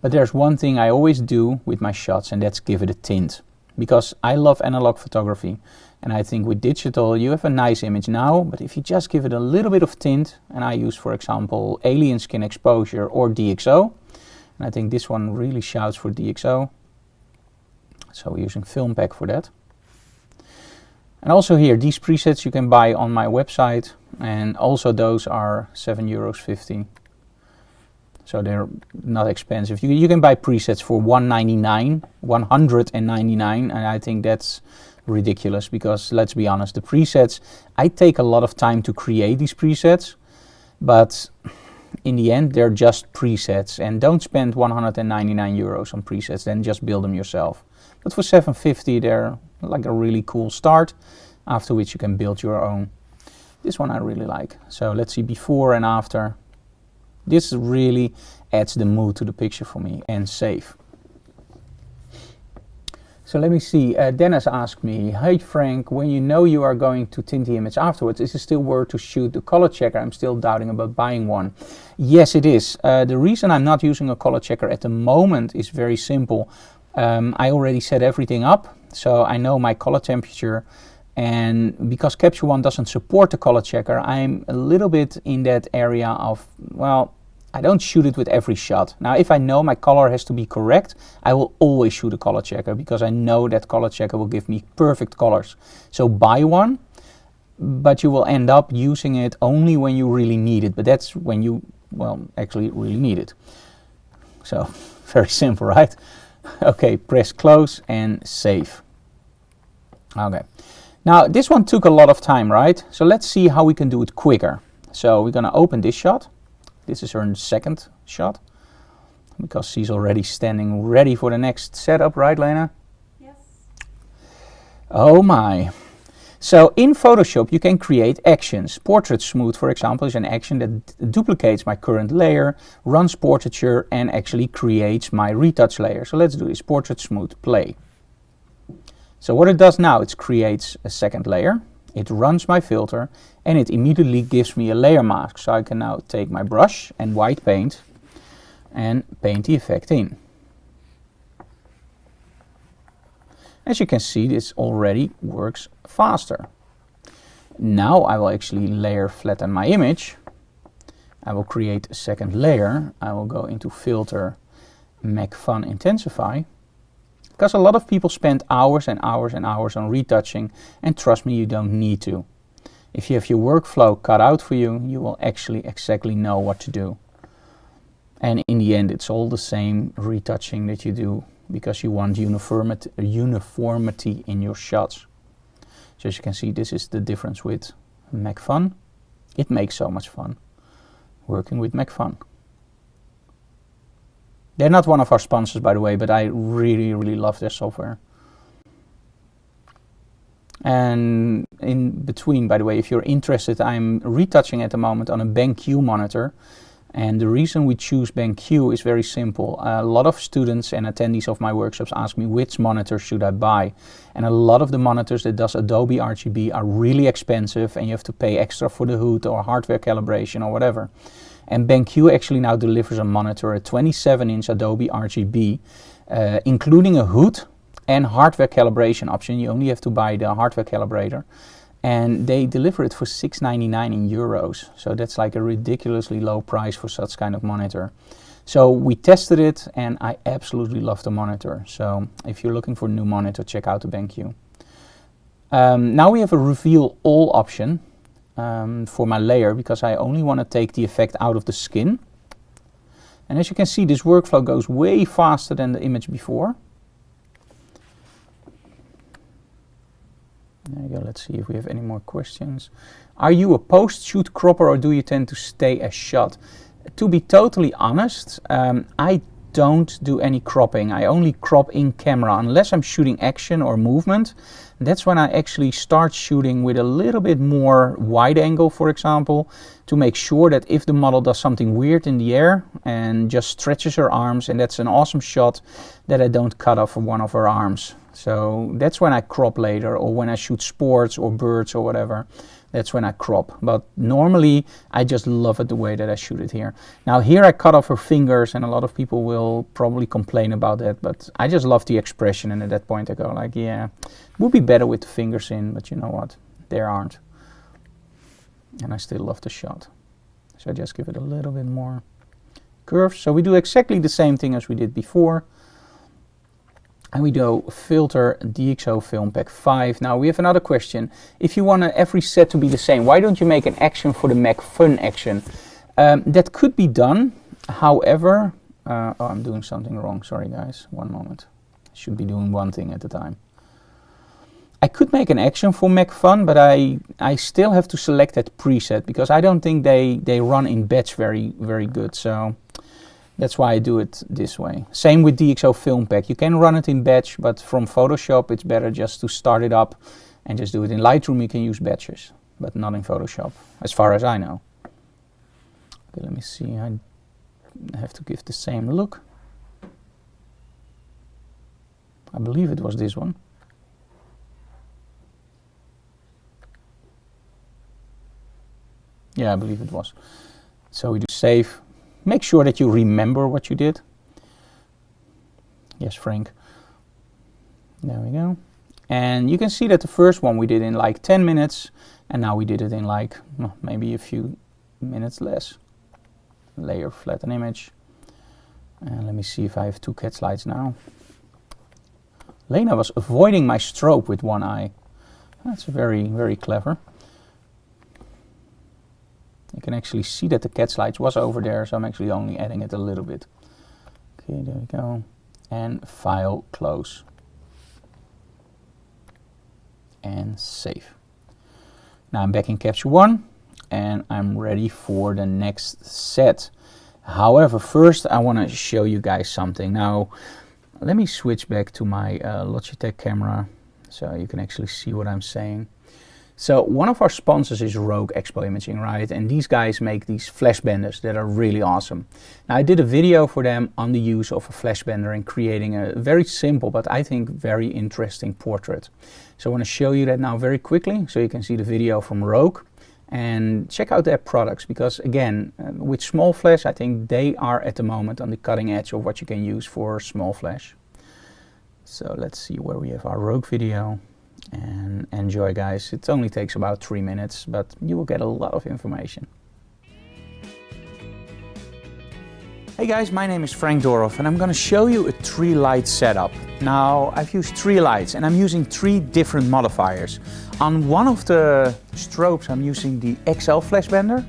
but there's one thing I always do with my shots, and that's give it a tint. Because I love analog photography, and I think with digital you have a nice image now, but if you just give it a little bit of tint, and I use, for example, alien skin exposure or DxO, and I think this one really shouts for DxO, so we're using film pack for that. And also here, these presets you can buy on my website, and also those are €7.50. So they're not expensive. You can buy presets for $199, and I think that's ridiculous because, let's be honest, the presets, I take a lot of time to create these presets, but in the end they're just presets, and don't spend €199 on presets, then just build them yourself. But for $7.50 they're like a really cool start, after which you can build your own. This one I really like. So let's see before and after. This really adds the mood to the picture for me, and save. So let me see, Dennis asked me, hey Frank, when you know you are going to tint the image afterwards, is it still worth to shoot the color checker? I'm still doubting about buying one. Yes, it is. The reason I'm not using a color checker at the moment is very simple. I already set everything up, so I know my color temperature, and because Capture One doesn't support the color checker, I'm a little bit in that area of, well, I don't shoot it with every shot. Now, if I know my color has to be correct, I will always shoot a color checker because I know that color checker will give me perfect colors. So buy one, but you will end up using it only when you really need it. But that's when you, well, actually really need it. So, very simple, right? Okay, press close and save. Okay. Now, this one took a lot of time, right? So let's see how we can do it quicker. So we're going to open this shot. This is her second shot, because she's already standing ready for the next setup, right, Lenaa? Yes. Oh my. So in Photoshop you can create actions. Portrait Smooth, for example, is an action that duplicates my current layer, runs portraiture, and actually creates my retouch layer. So let's do this. Portrait Smooth, play. So what it does now, it creates a second layer. It runs my filter, and it immediately gives me a layer mask. So I can now take my brush and white paint and paint the effect in. As you can see, this already works faster. Now I will actually layer flatten my image. I will create a second layer. I will go into Filter, Make Fun Intensify. Because a lot of people spend hours and hours and hours on retouching, and trust me, you don't need to. If you have your workflow cut out for you, you will actually exactly know what to do. And in the end, it's all the same retouching that you do, because you want uniformity in your shots. So as you can see, this is the difference with Make Fun. It makes so much fun working with Make Fun. They're not one of our sponsors, by the way, but I really, really love their software. And in between, by the way, if you're interested, I'm retouching at the moment on a BenQ monitor. And the reason we choose BenQ is very simple. A lot of students and attendees of my workshops ask me which monitor should I buy. And a lot of the monitors that does Adobe RGB are really expensive, and you have to pay extra for the hood or hardware calibration or whatever. And BenQ actually now delivers a monitor, a 27-inch Adobe RGB, including a hood and hardware calibration option. You only have to buy the hardware calibrator. and they deliver it for €6.99 in euros. So that's like a ridiculously low price for such kind of monitor. So we tested it, and I absolutely love the monitor. So if you're looking for a new monitor, check out the BenQ. Now we have a reveal all option for my layer, because I only want to take the effect out of the skin. And as you can see, this workflow goes way faster than the image before. There you go. Let's see if we have any more questions. Are you a post-shoot cropper, or do you tend to stay as shot? To be totally honest, I don't do any cropping. I only crop in camera unless I'm shooting action or movement. That's when I actually start shooting with a little bit more wide angle, for example, to make sure that if the model does something weird in the air and just stretches her arms, and that's an awesome shot, that I don't cut off one of her arms. So that's when I crop later, or when I shoot sports or birds or whatever. That's when I crop. But normally I just love it the way that I shoot it here. Now here I cut off her fingers, and a lot of people will probably complain about that, but I just love the expression, and at that point I go like, yeah, it would be better with the fingers in, but you know what, there aren't. And I still love the shot. So I just give it a little bit more curve. So we do exactly the same thing as we did before. And we do filter DxO Film Pack 5. Now we have another question. If you want every set to be the same, why don't you make an action for the Mac Fun action? That could be done. However, oh, I'm doing something wrong. Sorry guys, one moment. I should be doing one thing at a time. I could make an action for Mac Fun, but I still have to select that preset, because I don't think they run in batch very good. So that's why I do it this way. Same with DxO Film Pack. You can run it in batch, but from Photoshop it's better just to start it up and just do it in Lightroom. You can use batches, but not in Photoshop, as far as I know. Okay, let me see. I have to give the same look. I believe it was this one. Yeah, I believe it was. So we do save. Make sure that you remember what you did. Yes, Frank. There we go. And you can see that the first one we did in like 10 minutes, and now we did it in like maybe a few minutes less. Layer, flatten image. And let me see if I have two cat slides now. Lenaa was avoiding my strobe with one eye. That's very clever. You can actually see that the cat slides was over there, so I'm actually only adding it a little bit. Okay, there we go. And file, close. And save. Now I'm back in Capture One, and I'm ready for the next set. However, first I want to show you guys something. Now, let me switch back to my Logitech camera, so you can actually see what I'm saying. So one of our sponsors is Rogue Expo Imaging, right? And these guys make these flash benders that are really awesome. Now I did a video for them on the use of a flash bender and creating a very simple, but I think very interesting portrait. So I want to show you that now very quickly, so you can see the video from Rogue and check out their products, because again, with small flash, I think they are at the moment on the cutting edge of what you can use for small flash. So let's see where we have our Rogue video. And enjoy, guys. It only takes about 3 minutes, but you will get a lot of information. Hey guys, my name is Frank Doorhof, and I'm going to show you a 3-light setup. Now, I've used 3 lights, and I'm using 3 different modifiers. On one of the strobes, I'm using the XL flash bender.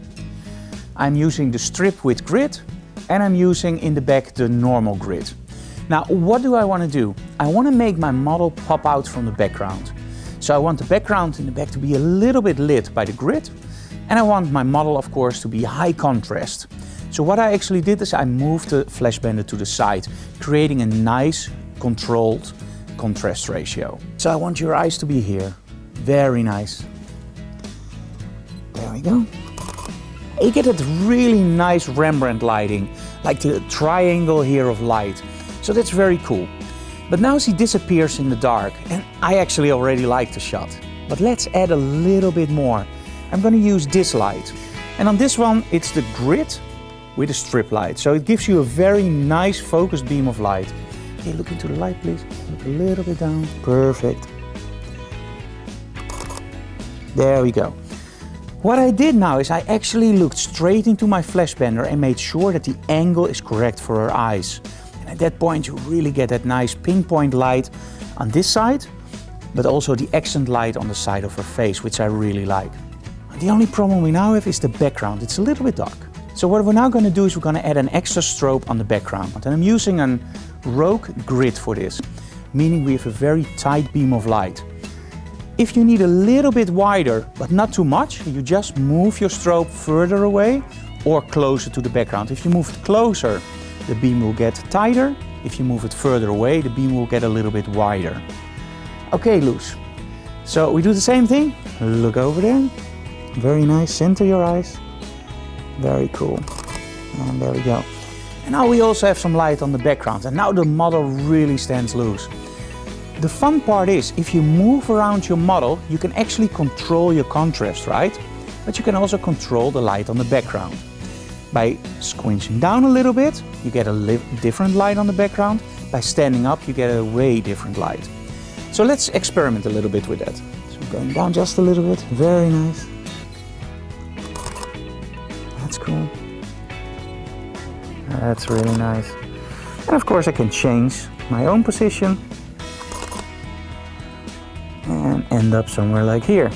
I'm using the strip with grid, and I'm using in the back the normal grid. Now, what do I want to do? I want to make my model pop out from the background. So I want the background in the back to be a little bit lit by the grid, and I want my model, of course, to be high contrast. So what I actually did is I moved the flash bender to the side, creating a nice controlled contrast ratio. So I want your eyes to be here. Very nice. There we go. You get that really nice Rembrandt lighting, like the triangle here of light. So that's very cool. But now she disappears in the dark, and I actually already like the shot. But let's add a little bit more. I'm going to use this light. And on this one, it's the grid with a strip light. So it gives you a very nice focused beam of light. Okay, look into the light, please. Look a little bit down. Perfect. There we go. What I did now is I actually looked straight into my flash blender and made sure that the angle is correct for her eyes. And at that point you really get that nice pinpoint light on this side, but also the accent light on the side of her face, which I really like. The only problem we now have is the background. It's a little bit dark. So what we're now going to do is we're going to add an extra strobe on the background. And I'm using a rogue grid for this, meaning we have a very tight beam of light. If you need a little bit wider, but not too much, you just move your strobe further away or closer to the background. If you move it closer, the beam will get tighter. If you move it further away, the beam will get a little bit wider. Okay, Luz. So we do the same thing. Look over there. Very nice. Center your eyes. Very cool. And there we go. And now we also have some light on the background. And now the model really stands loose. The fun part is, if you move around your model, you can actually control your contrast, right? But you can also control the light on the background. By squinching down a little bit, you get a different light on the background. By standing up, you get a way different light. So let's experiment a little bit with that. So going down just a little bit. Very nice. That's cool. That's really nice. And of course I can change my own position and end up somewhere like here.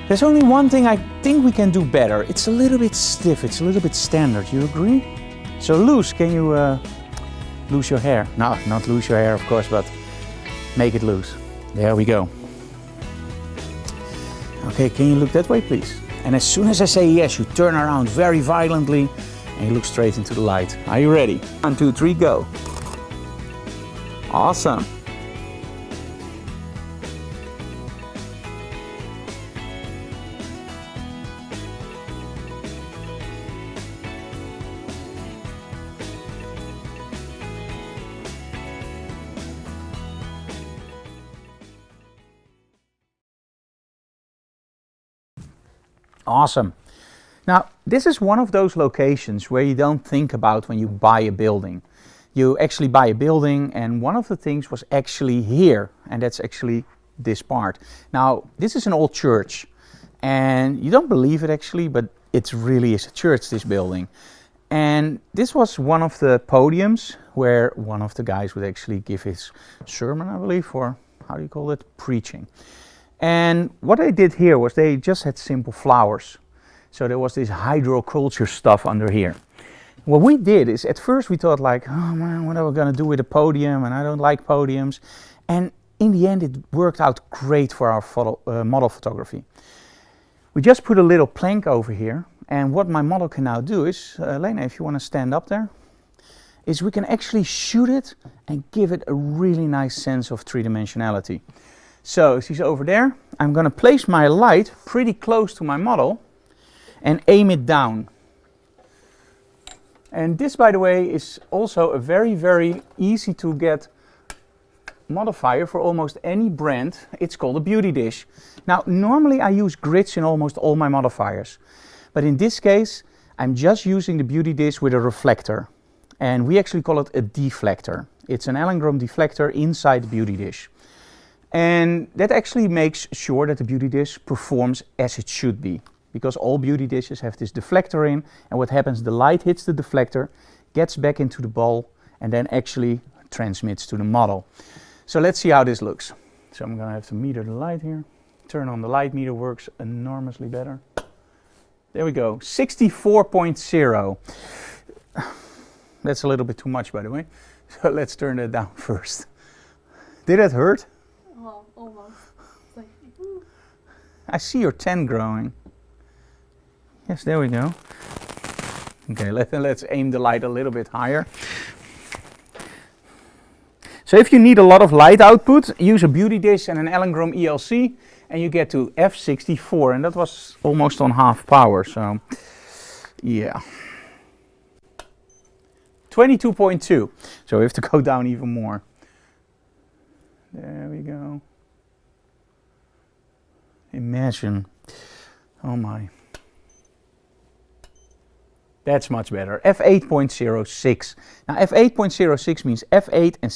There's only one thing I think we can do better. It's a little bit stiff, it's a little bit standard, you agree? So Luz, can you lose your hair? No, not lose your hair of course, but make it loose. There we go. Okay, can you look that way please? And as soon as I say yes, you turn around very violently and you look straight into the light. Are you ready? 1, 2, 3, go. Awesome. Awesome. Now, this is one of those locations where you don't think about when you buy a building. You actually buy a building, and one of the things was actually here, and that's actually this part. Now, this is an old church, and you don't believe it actually, but it really is a church, this building. And this was one of the podiums where one of the guys would actually give his sermon, I believe, or how do you call it? Preaching. And what they did here was they just had simple flowers. So there was this hydroculture stuff under here. What we did is at first we thought like, oh man, what are we going to do with a podium? And I don't like podiums. And in the end it worked out great for our model photography. We just put a little plank over here. And what my model can now do is, Lenaa, if you want to stand up there, is we can actually shoot it and give it a really nice sense of three-dimensionality. So she's over there. I'm going to place my light pretty close to my model and aim it down. And this, by the way, is also a very, very easy to get modifier for almost any brand. It's called a beauty dish. Now, normally I use grids in almost all my modifiers. But in this case, I'm just using the beauty dish with a reflector. And we actually call it a deflector. It's an Allen deflector inside the beauty dish. And that actually makes sure that the beauty dish performs as it should be. Because all beauty dishes have this deflector in, and what happens, the light hits the deflector, gets back into the bowl, and then actually transmits to the model. So let's see how this looks. So I'm going to have to meter the light here. Turn on the light meter, works enormously better. There we go, 64.0. That's a little bit too much, by the way. So let's turn that down first. Did that hurt? Well, almost. It's like, ooh. I see your 10 growing. Yes, there we go. Okay, let's aim the light a little bit higher. So if you need a lot of light output, use a beauty dish and an Allen ELC, and you get to f64, and that was almost on half power, so yeah. 22.2, so we have to go down even more. There we go. Imagine, oh my. That's much better. F8.06. Now f8.06 means f8 and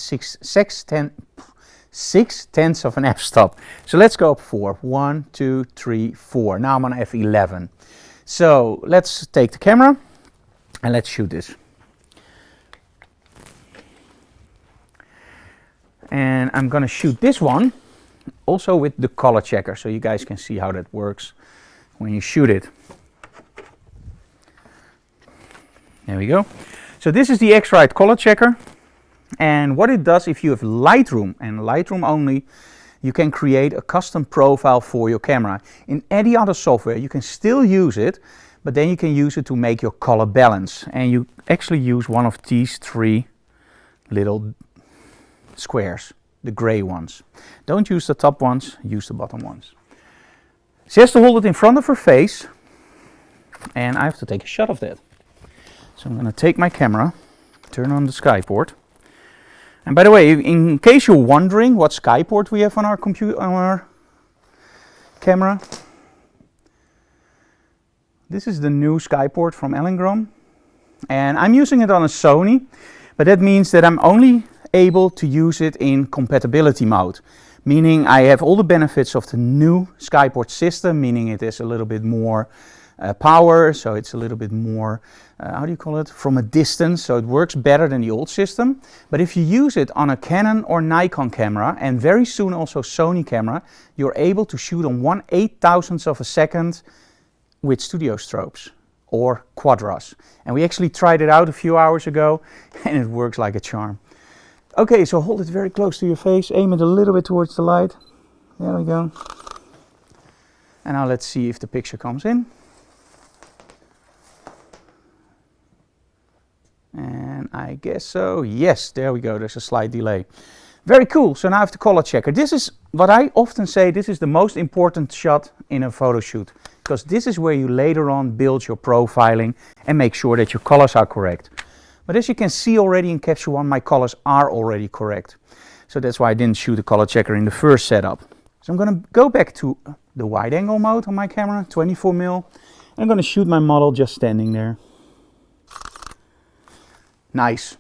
6/10 of an f-stop. So let's go up 4. 1, 2, 3, 4. Now I'm on f11. So let's take the camera and let's shoot this. And I'm gonna shoot this one also with the color checker, so you guys can see how that works when you shoot it. There we go. So this is the X-Rite color checker, and what it does, if you have Lightroom and Lightroom only, you can create a custom profile for your camera. In any other software you can still use it, but then you can use it to make your color balance, and you actually use one of these 3 little squares, the gray ones. Don't use the top ones, use the bottom ones. She has to hold it in front of her face, and I have to take a shot of that. So I'm going to take my camera, turn on the Skyport. And by the way, in case you're wondering what Skyport we have on our computer, on our camera, this is the new Skyport from Ellingrom, and I'm using it on a Sony, but that means that I'm only able to use it in compatibility mode, meaning I have all the benefits of the new Skyport system, meaning it is a little bit more power, so it's a little bit more, how do you call it, from a distance, so it works better than the old system. But if you use it on a Canon or Nikon camera, and very soon also Sony camera, you're able to shoot on 1/8,000th of a second with studio strobes or quadras. And we actually tried it out a few hours ago, and it works like a charm. Okay, so hold it very close to your face, aim it a little bit towards the light. There we go. And now let's see if the picture comes in. And I guess so. Yes, there we go. There's a slight delay. Very cool. So now I have the color checker. This is what I often say, this is the most important shot in a photo shoot, because this is where you later on build your profiling and make sure that your colors are correct. But as you can see already in Capture One, my colors are already correct. So that's why I didn't shoot a color checker in the first setup. So I'm going to go back to the wide angle mode on my camera, 24mm. I'm going to shoot my model just standing there. Nice.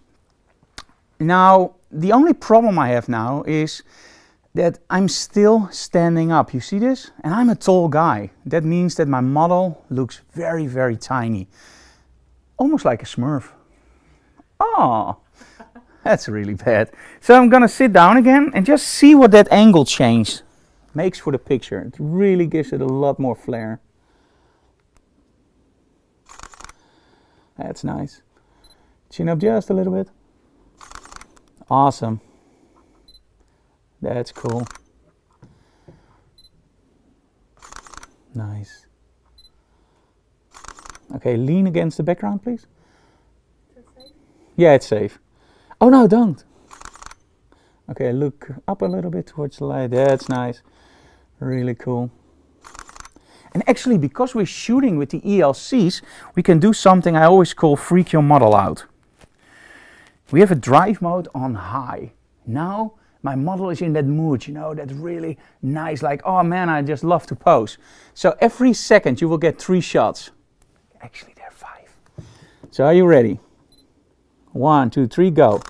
Now, the only problem I have now is that I'm still standing up. You see this? And I'm a tall guy. That means that my model looks very, very tiny. Almost like a Smurf. Oh, that's really bad. So I'm gonna sit down again and just see what that angle change makes for the picture. It really gives it a lot more flair. That's nice. Chin up just a little bit. Awesome. That's cool. Nice. Okay, lean against the background, please. Is it safe? Yeah, it's safe. Oh no, don't. Okay, look up a little bit towards the light. That's nice. Really cool. And actually, because we're shooting with the ELCs, we can do something I always call freak your model out. We have a drive mode on high. Now my model is in that mood, you know, that's really nice, like, oh man, I just love to pose. So every second you will get 3 shots. Actually, there are 5. So are you ready? 1, 2, 3, go.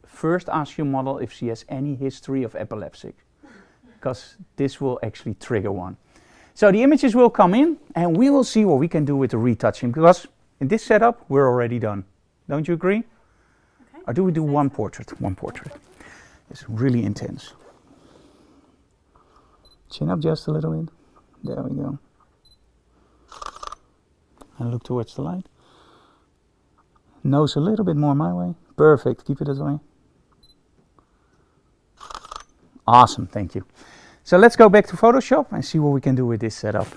First ask your model if she has any history of epilepsy, because this will actually trigger one. So the images will come in and we will see what we can do with the retouching, because in this setup we're already done. Don't you agree? Okay. Or do we do one portrait? One portrait. It's really intense. Chin up just a little bit. There we go. And look towards the light. Nose a little bit more my way. Perfect. Keep it that way. Awesome. Thank you. So let's go back to Photoshop and see what we can do with this setup.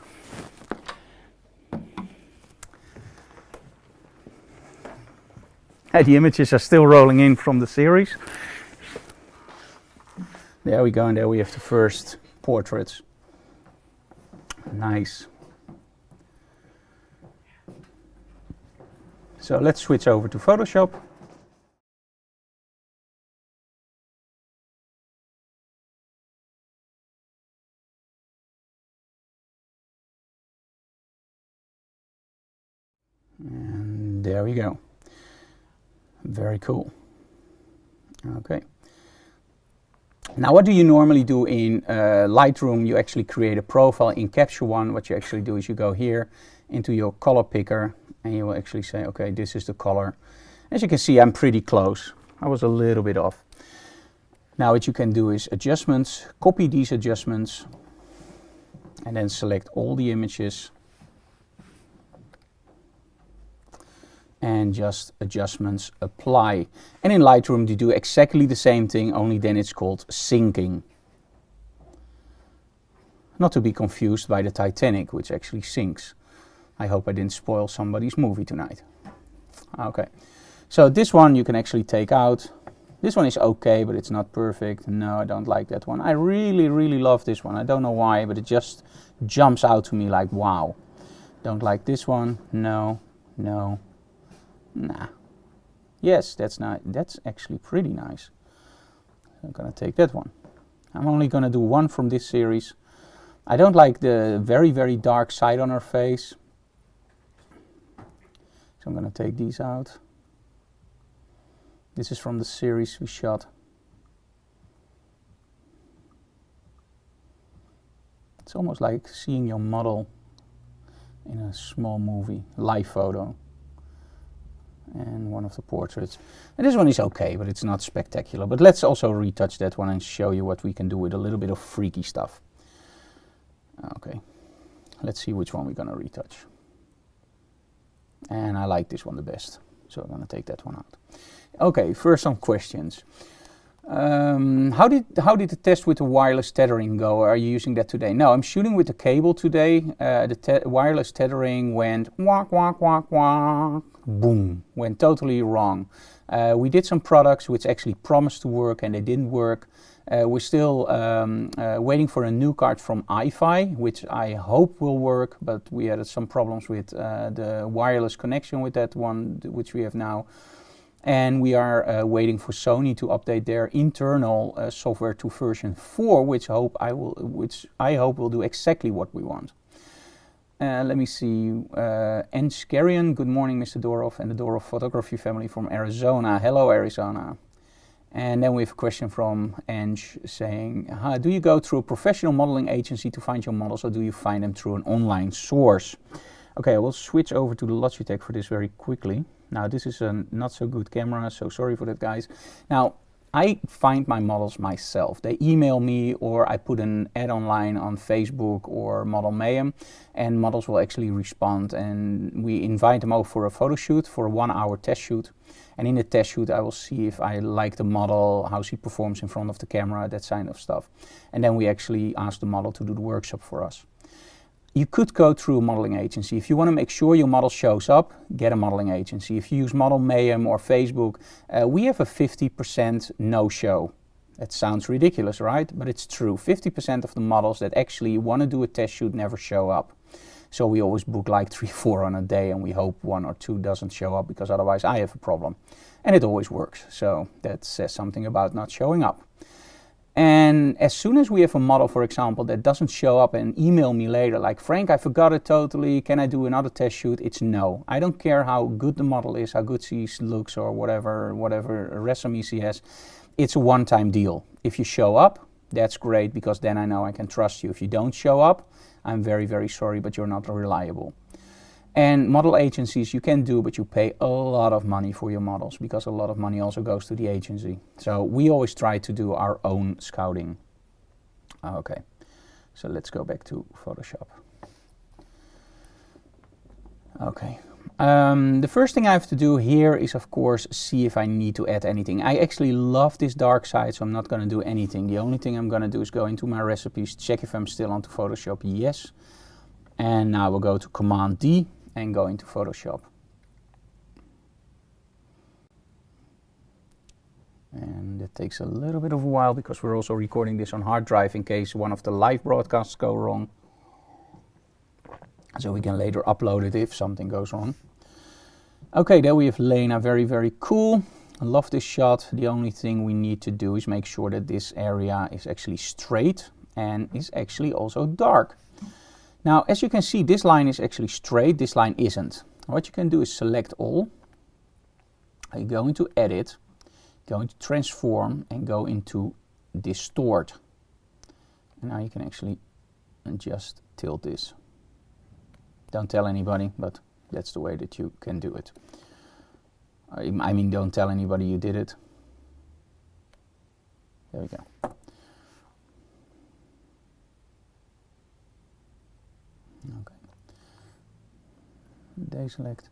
The images are still rolling in from the series. There we go, and there we have the first portraits. Nice. So let's switch over to Photoshop. And there we go. Very cool. Okay. Now, what do you normally do in Lightroom? You actually create a profile. In Capture One, what you actually do is you go here into your color picker and you will actually say, okay, this is the color. As you can see, I'm pretty close. I was a little bit off. Now what you can do is adjustments, copy these adjustments, and then select all the images. And just adjustments apply. And in Lightroom you do exactly the same thing, only then it's called syncing. Not to be confused by the Titanic, which actually sinks. I hope I didn't spoil somebody's movie tonight. Okay, so this one you can actually take out. This one is okay, but it's not perfect. No, I don't like that one. I really love this one. I don't know why, but it just jumps out to me like, wow. Don't like this one. No, no. Nah. Yes, that's nice. That's actually pretty nice. I'm gonna take that one. I'm only gonna do one from this series. I don't like the very dark side on her face. So I'm gonna take these out. This is from the series we shot. It's almost like seeing your model in a small movie, live photo. And one of the portraits. And this one is okay, but it's not spectacular. But let's also retouch that one and show you what we can do with a little bit of freaky stuff. Okay, let's see which one we're gonna retouch. And I like this one the best, so I'm gonna take that one out. Okay, first some questions. How did the test with the wireless tethering go? Are you using that today? No, I'm shooting with the cable today. The wireless tethering went wak wak wak wak, boom, went totally wrong. We did some products which actually promised to work and they didn't work. We're still waiting for a new card from iFi, which I hope will work, but we had some problems with the wireless connection with that one, which we have now. And we are waiting for Sony to update their internal software to version 4, which I hope will do exactly what we want. Let me see. Enskarian, good morning, Mr. Doorhof and the Doorhof photography family from Arizona. Hello, Arizona. And then we have a question from Ange saying, do you go through a professional modeling agency to find your models, or do you find them through an online source? Okay, I will switch over to the Logitech for this very quickly. Now, this is a not so good camera, so sorry for that, guys. Now, I find my models myself. They email me, or I put an ad online on Facebook or Model Mayhem, and models will actually respond, and we invite them over for a photo shoot, for a 1-hour test shoot. And in the test shoot, I will see if I like the model, how she performs in front of the camera, that kind of stuff. And then we actually ask the model to do the workshop for us. You could go through a modeling agency. If you want to make sure your model shows up, get a modeling agency. If you use Model Mayhem or Facebook, we have a 50% no-show. That sounds ridiculous, right? But it's true. 50% of the models that actually want to do a test shoot never show up. So we always book like 3-4 on a day, and we hope 1 or 2 doesn't show up, because otherwise I have a problem. And it always works. So that says something about not showing up. And as soon as we have a model, for example, that doesn't show up and email me later, like, Frank, I forgot it totally, can I do another test shoot? It's no. I don't care how good the model is, how good she looks, or whatever resume she has. It's a one-time deal. If you show up, that's great, because then I know I can trust you. If you don't show up, I'm very sorry, but you're not reliable. And model agencies you can do, but you pay a lot of money for your models, because a lot of money also goes to the agency. So we always try to do our own scouting. Okay, so let's go back to Photoshop. Okay, the first thing I have to do here is, of course, see if I need to add anything. I actually love this dark side, so I'm not going to do anything. The only thing I'm going to do is go into my recipes, check if I'm still onto Photoshop, yes. And now we'll go to Command D and go into Photoshop. And that takes a little bit of a while, because we're also recording this on hard drive in case one of the live broadcasts go wrong. So we can later upload it if something goes wrong. Okay, there we have Lenaa, very cool. I love this shot. The only thing we need to do is make sure that this area is actually straight and is actually also dark. Now, as you can see, this line is actually straight, this line isn't. What you can do is select all, You go into Edit, go into Transform, and go into Distort. And now you can actually just tilt this. Don't tell anybody, but that's the way that you can do it. I mean, don't tell anybody you did it. There we go. Okay. Deselect.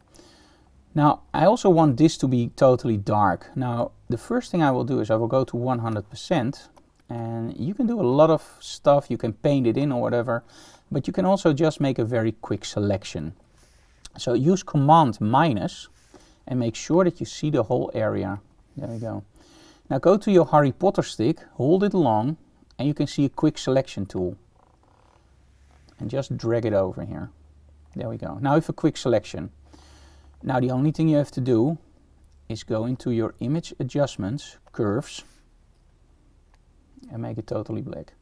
Now, I also want this to be totally dark. Now, the first thing I will do is I will go to 100%, and you can do a lot of stuff. You can paint it in or whatever, but you can also just make a very quick selection. So use Command minus and make sure that you see the whole area. There we go. Now go to your Harry Potter stick, hold it long, and you can see a quick selection tool. And just drag it over here. There we go. Now we have a quick selection. Now the only thing you have to do is go into your image adjustments, curves, and make it totally black.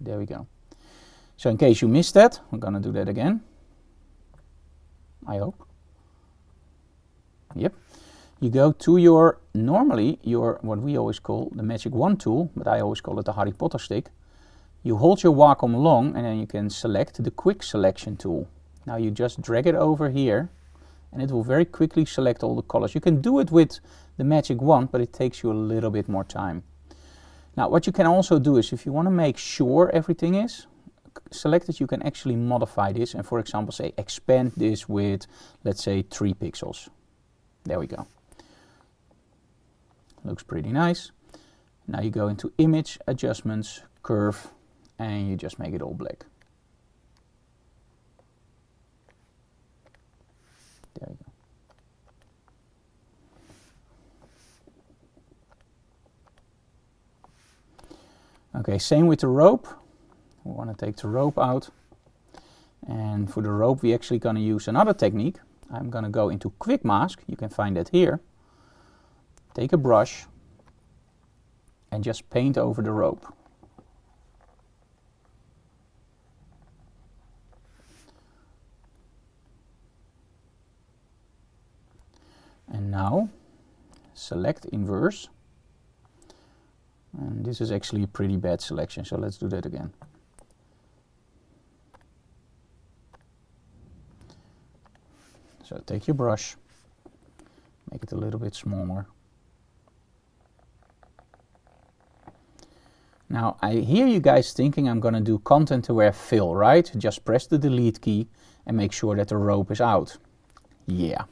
There we go. So in case you missed that, I'm gonna do that again. I hope. Yep. You go to your, normally your, what we always call the Magic Wand tool, but I always call it the Harry Potter stick. You hold your Wacom long and then you can select the quick selection tool. Now you just drag it over here and it will very quickly select all the colors. You can do it with the Magic Wand, but it takes you a little bit more time. Now what you can also do is if you want to make sure everything is selected, you can actually modify this and for example say expand this with, let's say, 3 pixels. There we go. Looks pretty nice. Now you go into image adjustments, curve, and you just make it all black. There you go. Okay, same with the rope. We want to take the rope out. And for the rope, we're actually going to use another technique. I'm going to go into Quick Mask. You can find that here. Take a brush and just paint over the rope. And now select inverse. And this is actually a pretty bad selection, so let's do that again. So take your brush, make it a little bit smaller. Now I hear you guys thinking I'm going to do content aware fill, right? Just press the delete key and make sure that the rope is out. Yeah,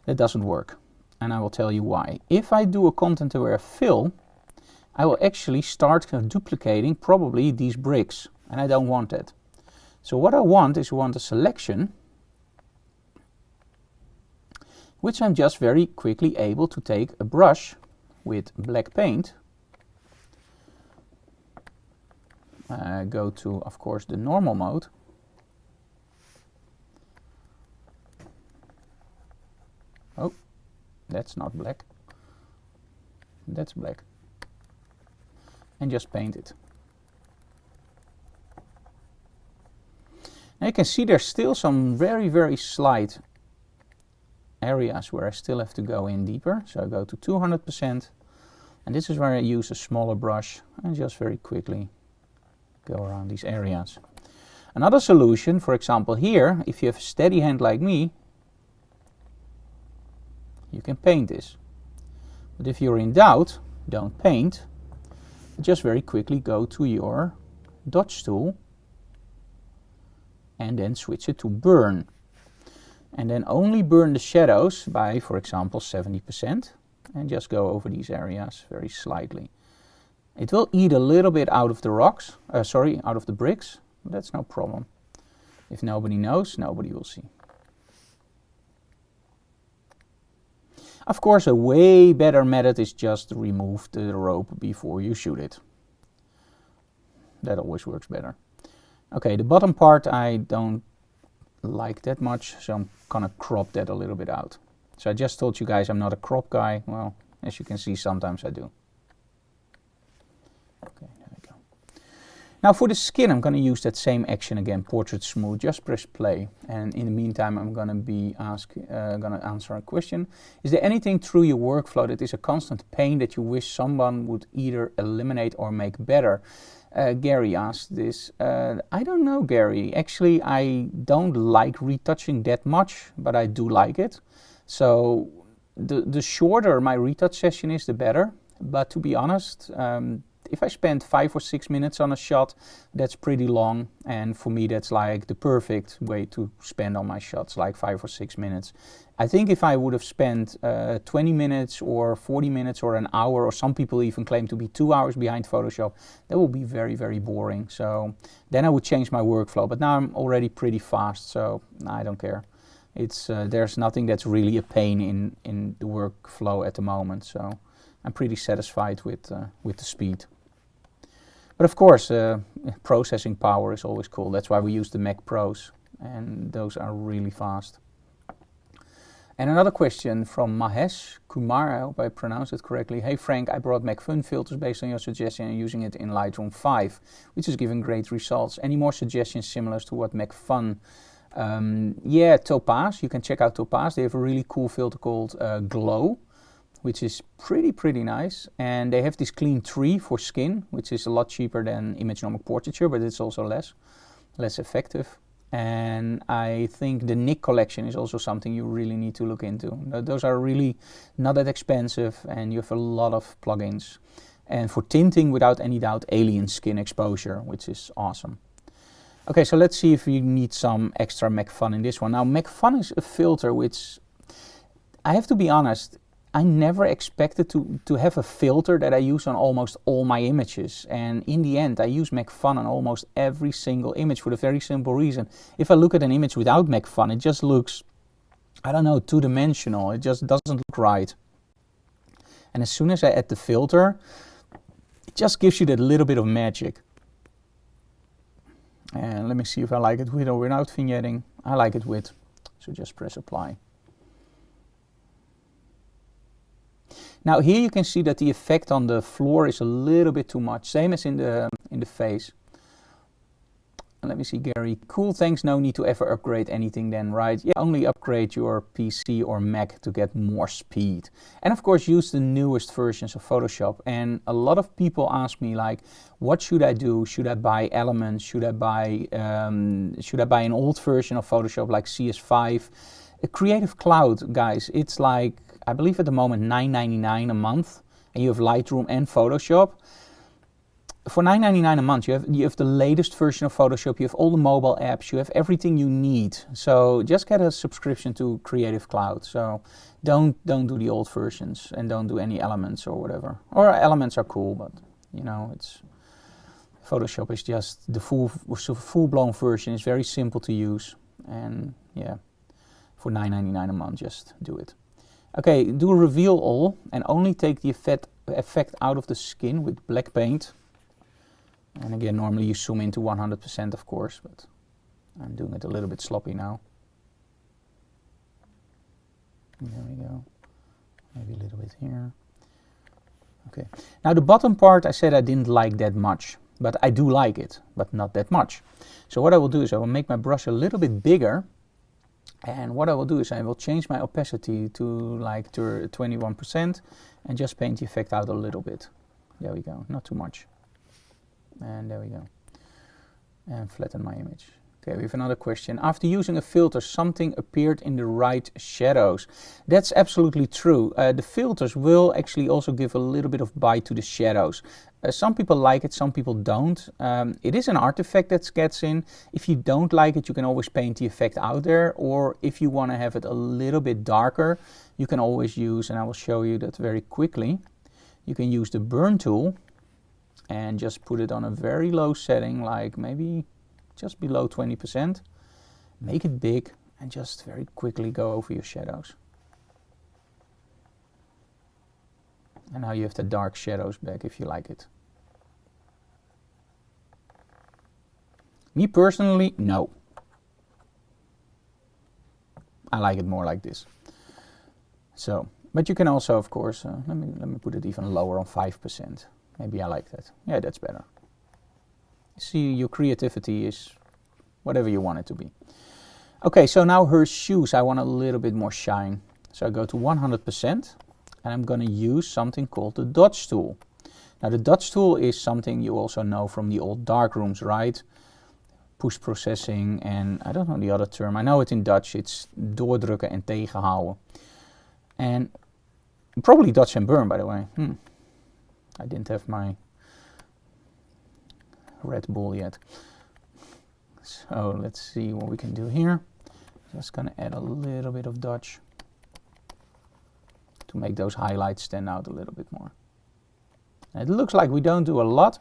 that doesn't work. And I will tell you why. If I do a content aware fill, I will actually start duplicating probably these bricks, and I don't want that. So what I want is a selection which I'm just very quickly able to take a brush with black paint, go to, of course, the normal mode, oh, that's not black, that's black, and just paint it. Now you can see there's still some very, very slight areas where I still have to go in deeper. So I go to 200%, and this is where I use a smaller brush and just very quickly go around these areas. Another solution, for example here, if you have a steady hand like me, you can paint this. But if you're in doubt, don't paint, just very quickly go to your dodge tool and then switch it to burn. And then only burn the shadows by, for example, 70%, and just go over these areas very slightly. It will eat a little bit out of the rocks, out of the bricks, but that's no problem. If nobody knows, nobody will see. Of course, a way better method is just to remove the rope before you shoot it. That always works better. Okay, the bottom part I don't like that much, so I'm gonna crop that a little bit out. So I just told you guys I'm not a crop guy. Well, as you can see, sometimes I do. Okay, there we go. Now for the skin, I'm going to use that same action again, portrait smooth. Just press play, and in the meantime, I'm going to be going to answer a question. Is there anything through your workflow that is a constant pain that you wish someone would either eliminate or make better? Gary asked this. I don't know, Gary. Actually, I don't like retouching that much, but I do like it. So the shorter my retouch session is, the better. But to be honest, if I spend 5 or 6 minutes on a shot, that's pretty long, and for me that's like the perfect way to spend on my shots, like 5 or 6 minutes. I think if I would have spent 20 minutes or 40 minutes or an hour, or some people even claim to be 2 hours behind Photoshop, that would be very, very boring. So then I would change my workflow, but now I'm already pretty fast, so I don't care. It's there's nothing that's really a pain in the workflow at the moment, so I'm pretty satisfied with the speed. But of course, processing power is always cool. That's why we use the Mac Pros, and those are really fast. And another question from Mahesh Kumar, I hope I pronounced it correctly. Hey Frank, I brought Mac Fun filters based on your suggestion and using it in Lightroom 5, which is giving great results. Any more suggestions similar to what Mac Fun? Yeah, Topaz, you can check out Topaz. They have a really cool filter called Glow, which is pretty nice, and they have this clean tree for skin, which is a lot cheaper than imagenomic portraiture, but it's also less effective. And I think the Nick collection is also something you really need to look into. Those are really not that expensive, and you have a lot of plugins. And for tinting, without any doubt, Alien Skin Exposure, which is awesome. Okay, so let's see if you need some extra Mac Fun in this one. Now, Mac Fun is a filter which, I have to be honest, I never expected to have a filter that I use on almost all my images, and in the end I use Mac Fun on almost every single image for the very simple reason. If I look at an image without Mac Fun, it just looks, I don't know, two-dimensional. It just doesn't look right. And as soon as I add the filter, it just gives you that little bit of magic. And let me see if I like it with or without vignetting. I like it with, so just press apply. Now here you can see that the effect on the floor is a little bit too much, same as in the face. And let me see, Gary. Cool, thanks. No need to ever upgrade anything then, right? Yeah, only upgrade your PC or Mac to get more speed. And of course use the newest versions of Photoshop. And a lot of people ask me like, what should I do? Should I buy Elements? Should I buy an old version of Photoshop like CS5? A Creative Cloud, guys, it's like, I believe at the moment $9.99 a month, and you have Lightroom and Photoshop. For $9.99 a month, you have the latest version of Photoshop, you have all the mobile apps, you have everything you need. So just get a subscription to Creative Cloud. So don't do the old versions, and don't do any Elements or whatever. Or Elements are cool, but you know, it's Photoshop is just the full-blown version. It's very simple to use, and yeah, for $9.99 a month, just do it. Okay, do reveal all and only take the effect out of the skin with black paint. And again, normally you zoom into 100% of course, but I'm doing it a little bit sloppy now. There we go. Maybe a little bit here. Okay. Now the bottom part I said I didn't like that much, but I do like it, but not that much. So what I will do is I will make my brush a little bit bigger. And what I will do is I will change my opacity to like 21% and just paint the effect out a little bit. There we go, not too much. And there we go. And flatten my image. Okay, we have another question. After using a filter, something appeared in the right shadows. That's absolutely true. The filters will actually also give a little bit of bite to the shadows. Some people like it, some people don't. It is an artifact that gets in. If you don't like it, you can always paint the effect out there. Or if you want to have it a little bit darker, you can always use, and I will show you that very quickly, you can use the burn tool and just put it on a very low setting, like maybe just below 20%. Make it big and just very quickly go over your shadows. And now you have the dark shadows back if you like it. Me personally, no. I like it more like this. So, but you can also, of course, let me put it even lower on 5%. Maybe I like that. Yeah, that's better. See, your creativity is whatever you want it to be. Okay, so now her shoes, I want a little bit more shine. So I go to 100% and I'm going to use something called the dodge tool. Now the dodge tool is something you also know from the old darkrooms, right? Push processing and I don't know the other term. I know it in Dutch. It's doordrukken en tegenhouden. And probably dodge and burn, by the way. I didn't have my Red Bull yet. So let's see what we can do here. Just gonna add a little bit of dodge to make those highlights stand out a little bit more. And it looks like we don't do a lot,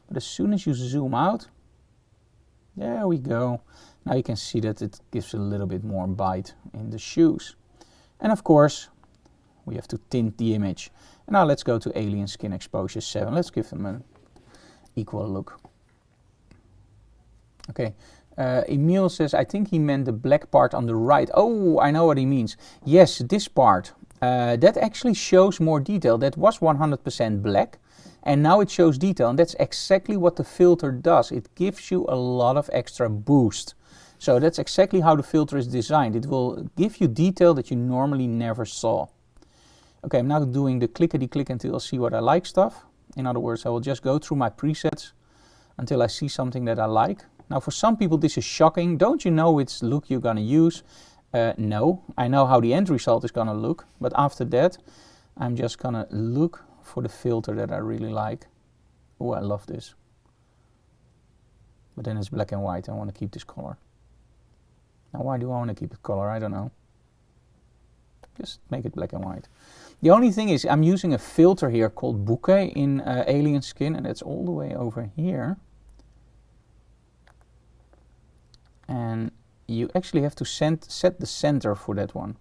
but as soon as you zoom out, there we go. Now you can see that it gives a little bit more bite in the shoes. And of course, we have to tint the image. And now let's go to Alien Skin Exposure 7. Let's give them an equal look. Okay, Emil says, I think he meant the black part on the right. Oh, I know what he means. Yes, this part. That actually shows more detail. That was 100% black. And now it shows detail. And that's exactly what the filter does. It gives you a lot of extra boost. So that's exactly how the filter is designed. It will give you detail that you normally never saw. Okay, I'm now doing the clickety-click until I see what I like stuff. In other words, I will just go through my presets until I see something that I like. Now for some people this is shocking. Don't you know which look you're going to use? No, I know how the end result is going to look. But after that, I'm just going to look for the filter that I really like. Oh, I love this. But then it's black and white. I want to keep this color. Now why do I want to keep it color? I don't know. Just make it black and white. The only thing is I'm using a filter here called Bouquet in Alien Skin, and it's all the way over here. And you actually have to set the center for that one.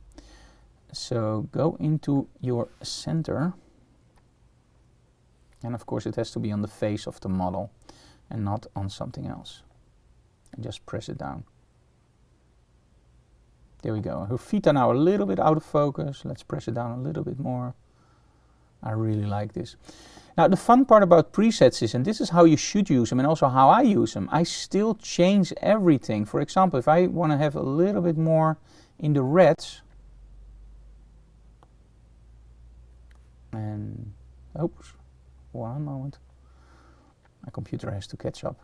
So go into your center. And of course it has to be on the face of the model and not on something else. And just press it down. There we go. Her feet are now a little bit out of focus. Let's press it down a little bit more. I really like this. Now the fun part about presets is, and this is how you should use them and also how I use them, I still change everything. For example, if I want to have a little bit more in the reds, and oops, one moment, my computer has to catch up.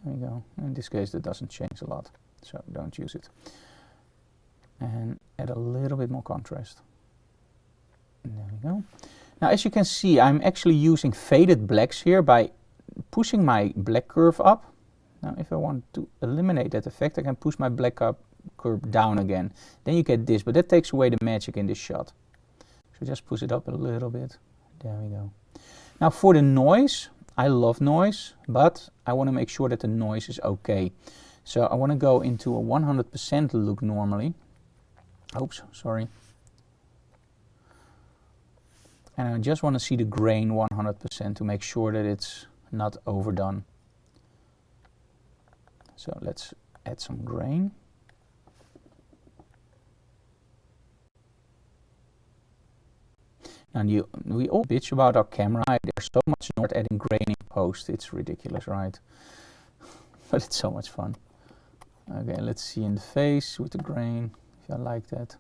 There we go. In this case that doesn't change a lot, so don't use it. And add a little bit more contrast. There we go. Now as you can see, I'm actually using faded blacks here by pushing my black curve up. Now if I want to eliminate that effect, I can push my black curve down again. Then you get this, but that takes away the magic in this shot. So just push it up a little bit. There we go. Now for the noise, I love noise, but I want to make sure that the noise is okay. So I want to go into a 100% look normally. Oops, sorry. And I just want to see the grain 100% to make sure that it's not overdone. So let's add some grain. And we all bitch about our camera. There's so much not adding grain in post. It's ridiculous, right? But it's so much fun. Okay, let's see in the face with the grain. If I like that.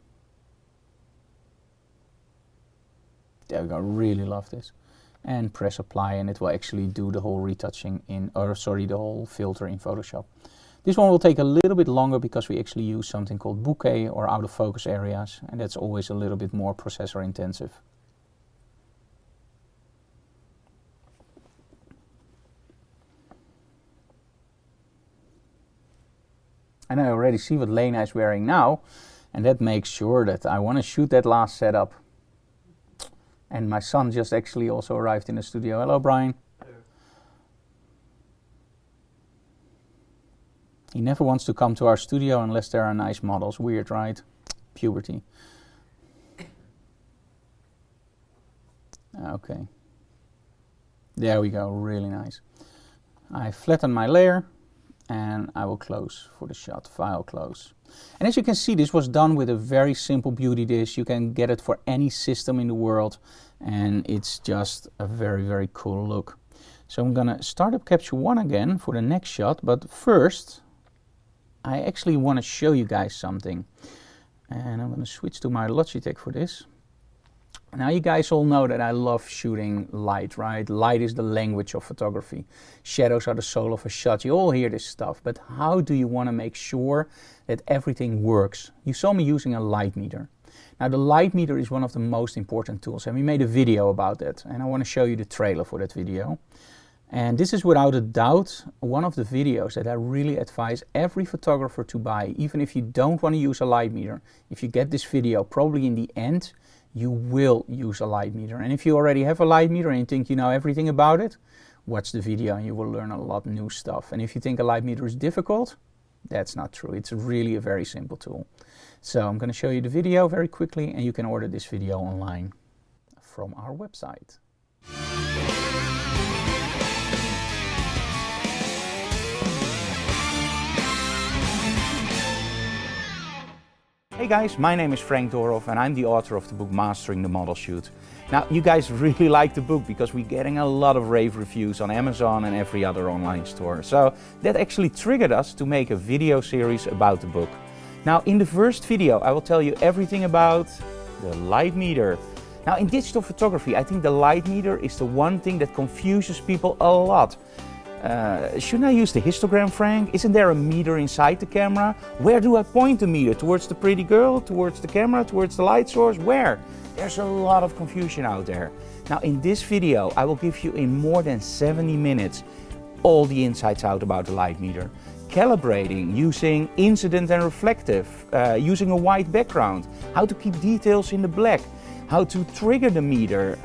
There we go. Really love this. And press apply, and it will actually do the whole retouching in, or sorry, the whole filter in Photoshop. This one will take a little bit longer because we actually use something called bouquet or out of focus areas, and that's always a little bit more processor intensive. And I already see what Lenaa is wearing now, and that makes sure that I want to shoot that last setup. And my son just actually also arrived in the studio. Hello, Brian. Hello. He never wants to come to our studio unless there are nice models. Weird, right? Puberty. Okay. There we go, really nice. I flatten my layer and I will close for the shot, file close. And as you can see, this was done with a very simple beauty dish. You can get it for any system in the world. and it's just a very, very cool look. So I'm gonna start up capture one again for the next shot, but first I actually want to show you guys something, and I'm gonna switch to my Logitech for this. Now you guys all know that I love shooting light, right? Light is the language of photography. Shadows are the soul of a shot. You all hear this stuff, but how do you want to make sure that everything works? You saw me using a light meter. Now the light meter is one of the most important tools, and we made a video about that, and I want to show you the trailer for that video. And this is without a doubt one of the videos that I really advise every photographer to buy, even if you don't want to use a light meter. If you get this video, probably in the end you will use a light meter. And if you already have a light meter and you think you know everything about it, watch the video and you will learn a lot of new stuff. And if you think a light meter is difficult, that's not true. It's really a very simple tool. So I'm going to show you the video very quickly, and you can order this video online from our website. Hey guys, my name is Frank Doorhof and I'm the author of the book Mastering the Model Shoot. Now you guys really like the book because we're getting a lot of rave reviews on Amazon and every other online store. So that actually triggered us to make a video series about the book. Now in the first video I will tell you everything about the light meter. Now in digital photography I think the light meter is the one thing that confuses people a lot. Shouldn't I use the histogram, Frank? Isn't there a meter inside the camera? Where do I point the meter? Towards the pretty girl? Towards the camera? Towards the light source? Where? There's a lot of confusion out there. Now in this video I will give you in more than 70 minutes all the insights out about the light meter. Calibrating, using incident and reflective, using a white background, how to keep details in the black, how to trigger the meter,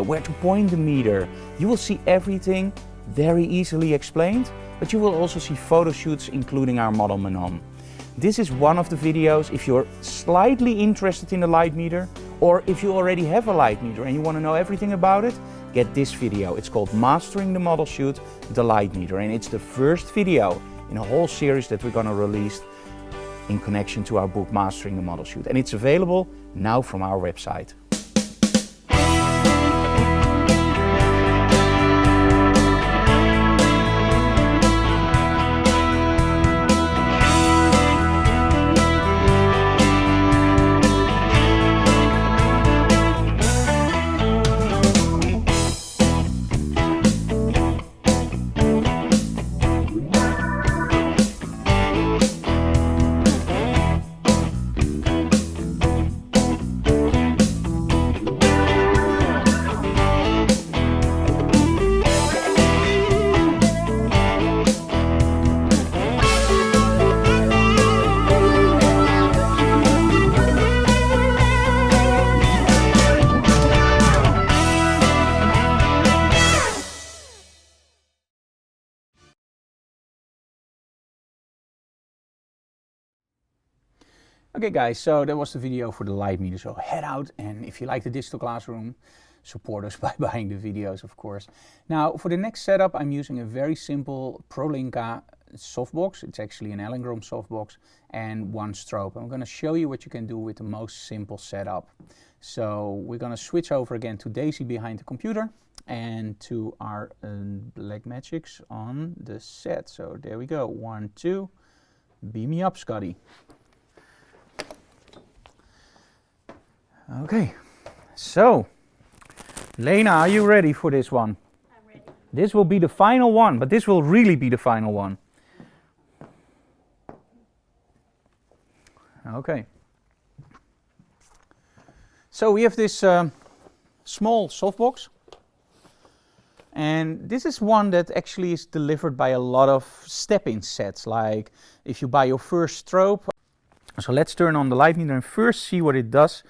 where to point the meter. You will see everything very easily explained, but you will also see photo shoots including our model Manon. This is one of the videos if you're slightly interested in the light meter, or if you already have a light meter and you want to know everything about it, get this video. It's called Mastering the Model Shoot, the light meter, and it's the first video in a whole series that we're going to release in connection to our book Mastering the Model Shoot, and it's available now from our website. Okay guys, so that was the video for the light meter, so head out, and if you like the digital classroom, support us by buying the videos, of course. Now for the next setup I'm using a very simple ProLinka softbox. It's actually an Allengram softbox and one strobe. I'm going to show you what you can do with the most simple setup. So we're going to switch over again to Daisy behind the computer and to our Blackmagics on the set. So there we go, 1, 2, beam me up Scotty. Okay, so Lenaa, are you ready for this one? I'm ready. This will be the final one, but this will really be the final one. Okay. So we have this small softbox, and this is one that actually is delivered by a lot of step-in sets, like if you buy your first strobe. So let's turn on the light meter and first see what it does.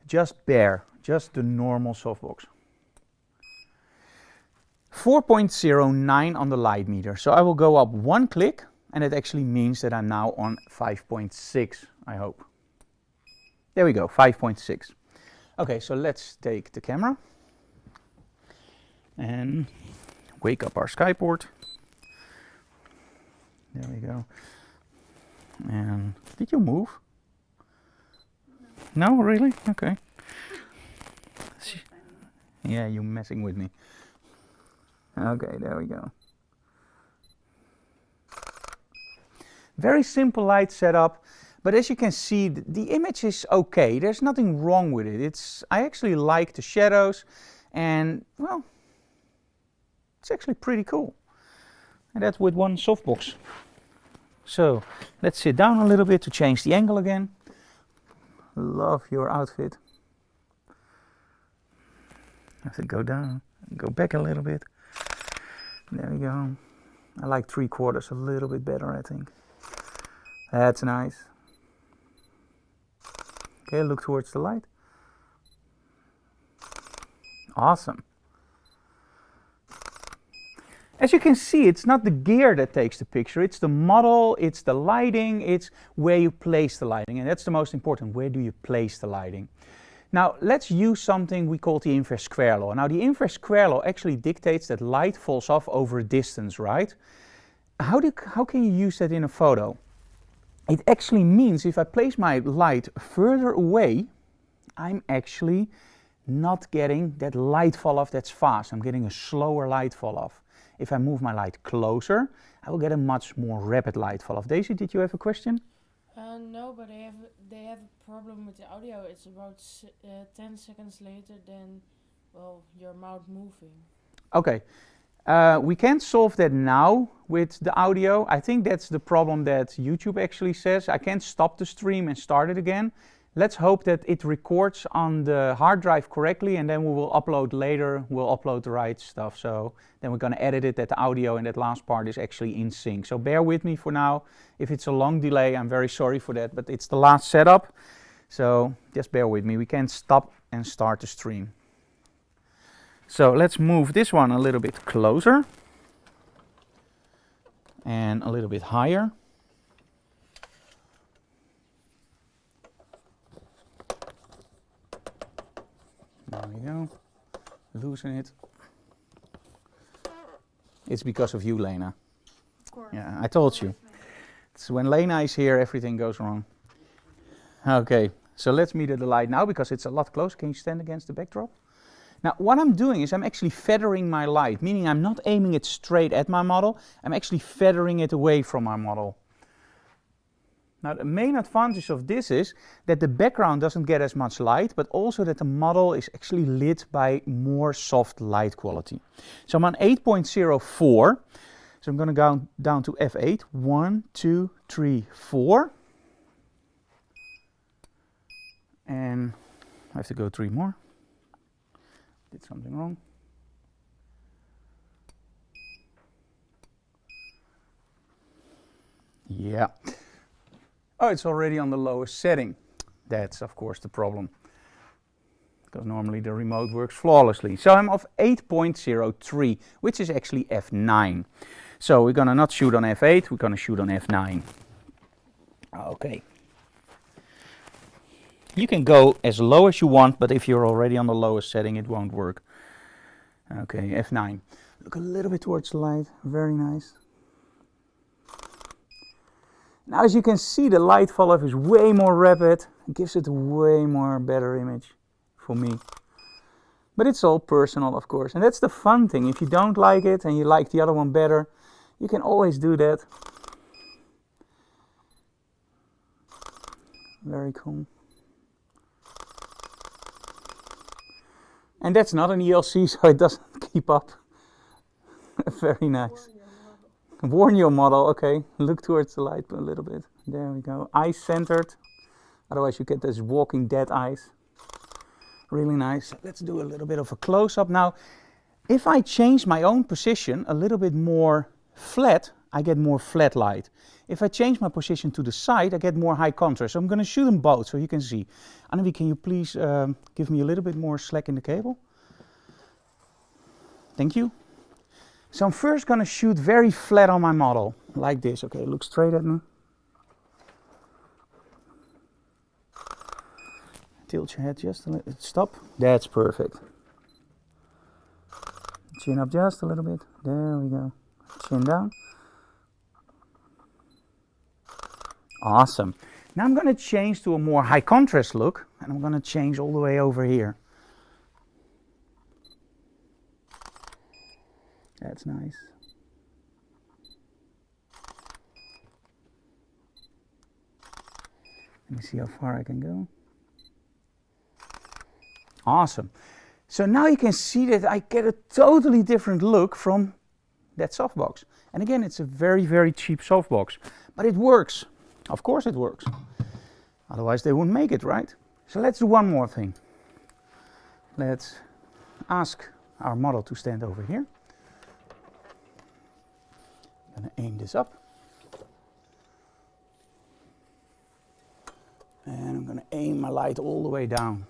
Just the normal softbox. 4.09 on the light meter. So I will go up one click, and it actually means that I'm now on 5.6, I hope. There we go, 5.6. Okay, so let's take the camera and wake up our skyport. There we go. And did you move? No, really? Okay. Yeah, you're messing with me. Okay, there we go. Very simple light setup, but as you can see, the image is okay. There's nothing wrong with it. I actually like the shadows, and well, it's actually pretty cool. And that's with one softbox. So let's sit down a little bit to change the angle again. Love your outfit. I have to go down, go back a little bit. There we go. I like 3/4 a little bit better, I think. That's nice. Okay, look towards the light. Awesome. As you can see, it's not the gear that takes the picture, it's the model, it's the lighting, it's where you place the lighting, and that's the most important. Where do you place the lighting? Now, let's use something we call the inverse square law. Now, the inverse square law actually dictates that light falls off over a distance, right? How can you use that in a photo? It actually means if I place my light further away, I'm actually not getting that light fall off that's fast. I'm getting a slower light fall off. If I move my light closer, I will get a much more rapid light fall off. Daisy, did you have a question? No, but they have a problem with the audio. It's about 10 seconds later than, well, your mouth moving. Okay. We can't solve that now with the audio. I think that's the problem that YouTube actually says. I can't stop the stream and start it again. Let's hope that it records on the hard drive correctly, and then we will upload later. We'll upload the right stuff. So then we're going to edit it that the audio and that last part is actually in sync. So bear with me for now. If it's a long delay, I'm very sorry for that, but it's the last setup. So just bear with me. We can't stop and start the stream. So let's move this one a little bit closer and a little bit higher. There we go. Loosen it. It's because of you, Lenaa. Of course. Yeah, I told you. It's when Lenaa is here, everything goes wrong. Okay, so let's meet at the light now because it's a lot closer. Can you stand against the backdrop? Now, what I'm doing is I'm actually feathering my light, meaning I'm not aiming it straight at my model. I'm actually feathering it away from my model. Now, the main advantage of this is that the background doesn't get as much light, but also that the model is actually lit by more soft light quality. So I'm on 8.04. So I'm going to go down to f8. 1, 2, 3, 4. And I have to go 3 more. Did something wrong. Yeah. Oh, it's already on the lowest setting. That's, of course, the problem. Because normally the remote works flawlessly. So I'm off 8.03, which is actually f9. So we're going to not shoot on f8, we're going to shoot on f9. Okay. You can go as low as you want, but if you're already on the lowest setting, it won't work. Okay, f9. Look a little bit towards the light. Very nice. Now, as you can see, the light fall off is way more rapid. It gives it a way more better image for me. But it's all personal, of course. And that's the fun thing. If you don't like it and you like the other one better, you can always do that. Very cool. And that's not an ELC, so it doesn't keep up. Very nice. Warn your model, okay. Look towards the light a little bit. There we go. Eyes centered. Otherwise you get this Walking Dead eyes. Really nice. Let's do a little bit of a close-up. Now, if I change my own position a little bit more flat, I get more flat light. If I change my position to the side, I get more high contrast. So I'm going to shoot them both so you can see. Annelie, can you please give me a little bit more slack in the cable? Thank you. So I'm first going to shoot very flat on my model, like this. Okay, look straight at me. Tilt your head just a little. Stop. That's perfect. Chin up just a little bit. There we go. Chin down. Awesome. Now I'm going to change to a more high contrast look, and I'm going to change all the way over here. That's nice. Let me see how far I can go. Awesome. So now you can see that I get a totally different look from that softbox. And again, it's a very, very cheap softbox, but it works. Of course it works. Otherwise they wouldn't make it, right? So let's do one more thing. Let's ask our model to stand over here. I'm going to aim this up. And I'm going to aim my light all the way down.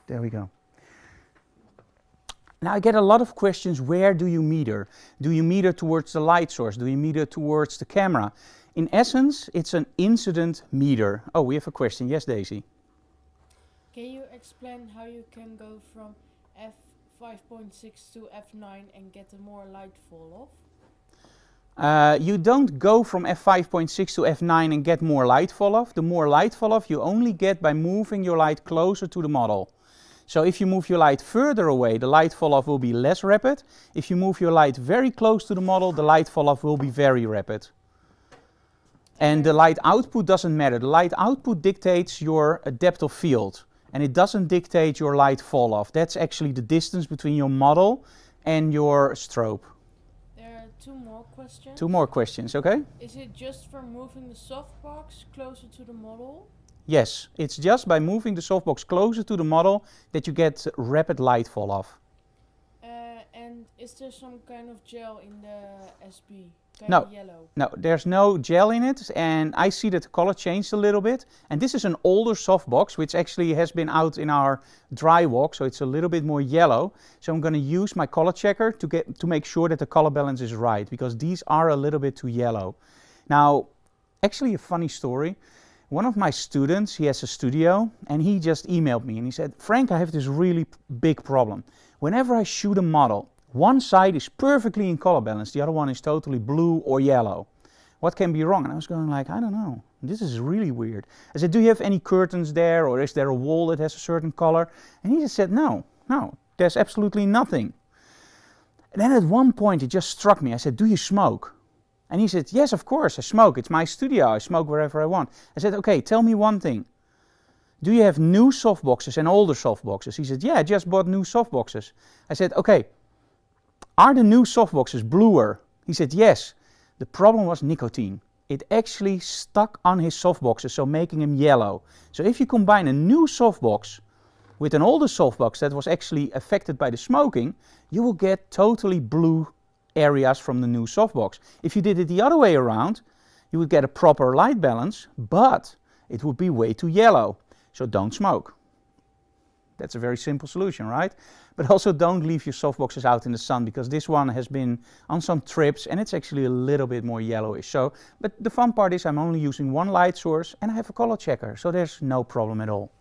There we go. Now I get a lot of questions, where do you meter? Do you meter towards the light source? Do you meter towards the camera? In essence, it's an incident meter. Oh, we have a question. Yes, Daisy? Can you explain how you can go from f5.6 to f9 and get a more light fall off? You don't go from f5.6 to f9 and get more light fall off. The more light fall off you only get by moving your light closer to the model. So if you move your light further away, the light fall off will be less rapid. If you move your light very close to the model, the light fall off will be very rapid. And the light output doesn't matter. The light output dictates your depth of field, and it doesn't dictate your light fall off. That's actually the distance between your model and your strobe. There are two more questions. Two more questions, okay? Is it just for moving the softbox closer to the model? Yes, it's just by moving the softbox closer to the model that you get rapid light fall off. And is there some kind of gel in the SB? Kind No. of yellow? No, there's no gel in it, and I see that the color changed a little bit. And this is an older softbox, which actually has been out in our dry walk, so it's a little bit more yellow. So I'm going to use my color checker to make sure that the color balance is right, because these are a little bit too yellow. Now, actually a funny story. One of my students, he has a studio, and he just emailed me and he said, Frank, I have this really big problem. Whenever I shoot a model, one side is perfectly in color balance, the other one is totally blue or yellow. What can be wrong? And I was going like, I don't know. This is really weird. I said, do you have any curtains there, or is there a wall that has a certain color? And he just said, no, there's absolutely nothing. And then at one point it just struck me. I said, do you smoke? And he said, yes, of course, I smoke. It's my studio. I smoke wherever I want. I said, okay, tell me one thing. Do you have new softboxes and older softboxes? He said, yeah, I just bought new softboxes. I said, okay, are the new softboxes bluer? He said, yes. The problem was nicotine. It actually stuck on his softboxes, so making them yellow. So if you combine a new softbox with an older softbox that was actually affected by the smoking, you will get totally blue areas from the new softbox. If you did it the other way around, you would get a proper light balance, but it would be way too yellow. So don't smoke. That's a very simple solution, right? But also don't leave your softboxes out in the sun, because this one has been on some trips and it's actually a little bit more yellowish. So, but the fun part is I'm only using one light source and I have a color checker, so there's no problem at all.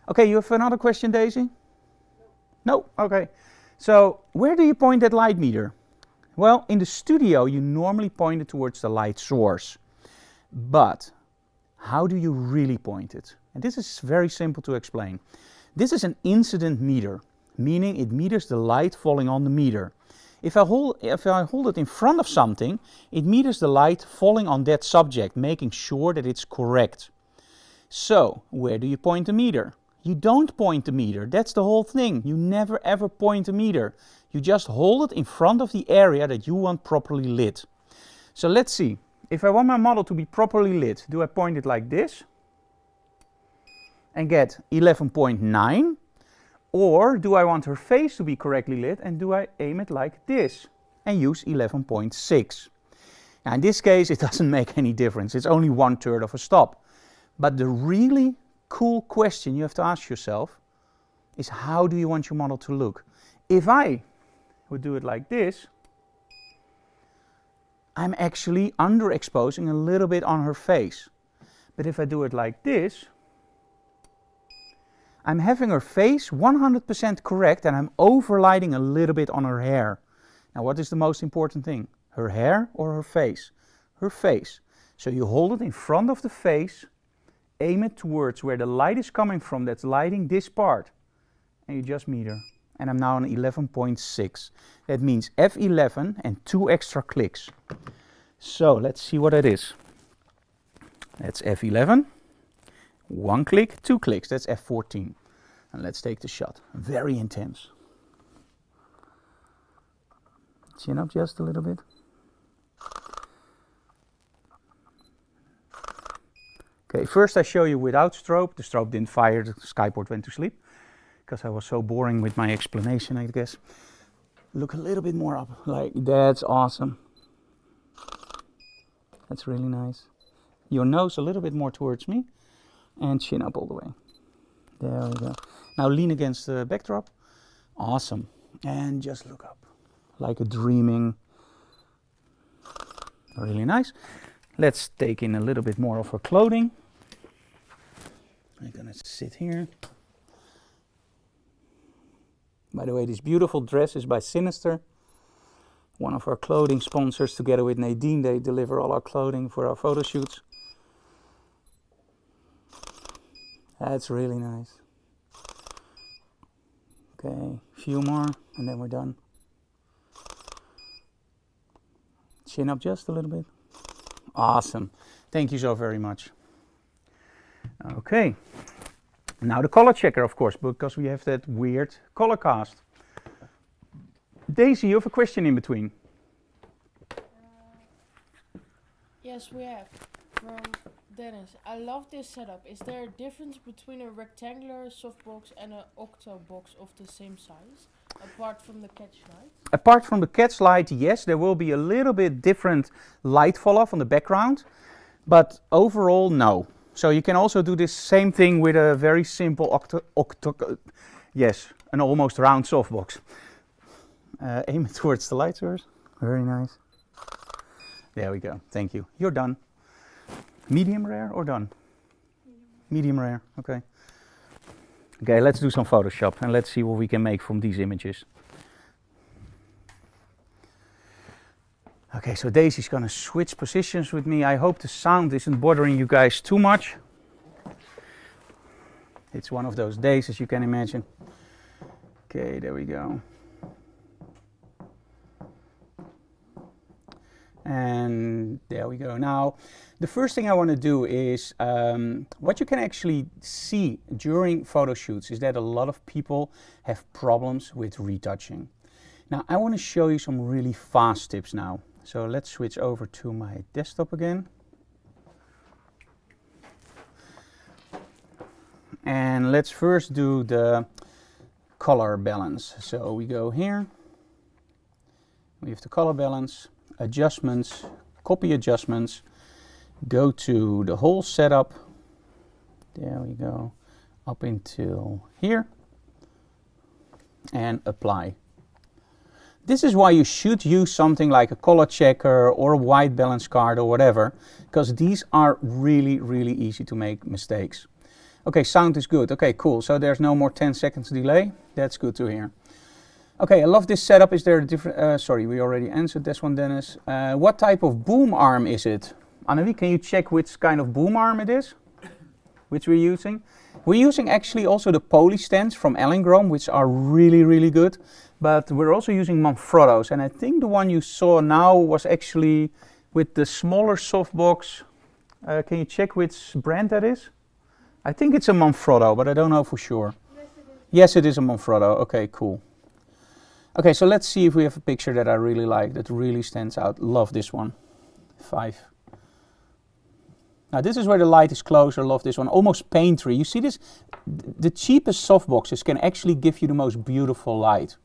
Okay, you have another question, Daisy? No? Okay. So where do you point that light meter? Well, in the studio, you normally point it towards the light source. But how do you really point it? And this is very simple to explain. This is an incident meter, meaning it meters the light falling on the meter. If I hold it in front of something, it meters the light falling on that subject, making sure that it's correct. So, where do you point the meter? You don't point the meter. That's the whole thing. You never ever point the meter. You just hold it in front of the area that you want properly lit. So let's see. If I want my model to be properly lit, do I point it like this and get 11.9? Or do I want her face to be correctly lit and do I aim it like this and use 11.6? Now in this case it doesn't make any difference. It's only 1/3 of a stop. But the really cool question you have to ask yourself is, how do you want your model to look? If I would do it like this, I'm actually underexposing a little bit on her face. But if I do it like this, I'm having her face 100% correct and I'm overlighting a little bit on her hair. Now what is the most important thing? Her hair or her face? Her face. So you hold it in front of the face, aim it towards where the light is coming from that's lighting this part, and you just meter. And I'm now on 11.6. That means F11 and 2 extra clicks. So let's see what it is. That's F11, 1 click, 2 clicks, that's F14. And let's take the shot. Very intense. Chin up just a little bit. Okay, first I show you without strobe. The strobe didn't fire, the skyboard went to sleep. Because I was so boring with my explanation, I guess. Look a little bit more up. Like, that's awesome. That's really nice. Your nose a little bit more towards me. And chin up all the way. There we go. Now lean against the backdrop. Awesome. And just look up. Like a dreaming. Really nice. Let's take in a little bit more of her clothing. I'm gonna sit here. By the way, this beautiful dress is by Sinister. One of our clothing sponsors, together with Nadine. They deliver all our clothing for our photo shoots. That's really nice. Okay, a few more and then we're done. Chin up just a little bit. Awesome. Thank you so very much. Okay. Now the color checker, of course, because we have that weird color cast. Daisy, you have a question in between. Yes, we have. From Dennis. I love this setup. Is there a difference between a rectangular softbox and an octo box of the same size, apart from the catch light? Apart from the catch light, yes, there will be a little bit different light fall off on the background, but overall, no. So you can also do this same thing with a very simple an almost round softbox. Aim it towards the light source. Very nice. There we go. Thank you. You're done. Medium rare or done? Medium rare. Okay. Okay, let's do some Photoshop and let's see what we can make from these images. Okay, so Daisy's gonna switch positions with me. I hope the sound isn't bothering you guys too much. It's one of those days, as you can imagine. Okay, there we go. And there we go. Now, the first thing I want to do is, what you can actually see during photo shoots is that a lot of people have problems with retouching. Now, I want to show you some really fast tips now. So let's switch over to my desktop again. And let's first do the color balance. So we go here. We have the color balance. Adjustments, copy adjustments, go to the whole setup, there we go, up until here, and apply. This is why you should use something like a color checker or a white balance card or whatever, because these are really, really easy to make mistakes. Okay, sound is good. Okay, cool. So there's no more 10 seconds delay. That's good to hear. Okay, I love this setup. Is there a different, sorry, we already answered this one, Dennis. What type of boom arm is it? Annelie, can you check which kind of boom arm it is? Which we're using? We're using actually also the poly stands from Allengrome, which are really, really good. But we're also using Manfrotto's. And I think the one you saw now was actually with the smaller softbox. Can you check which brand that is? I think it's a Manfrotto, but I don't know for sure. Yes, it is. Yes, it is a Manfrotto. Okay, cool. Okay, so let's see if we have a picture that I really like, that really stands out. Love this one. 5. Now this is where the light is closer. Love this one. Almost painterly. You see this? The cheapest softboxes can actually give you the most beautiful light.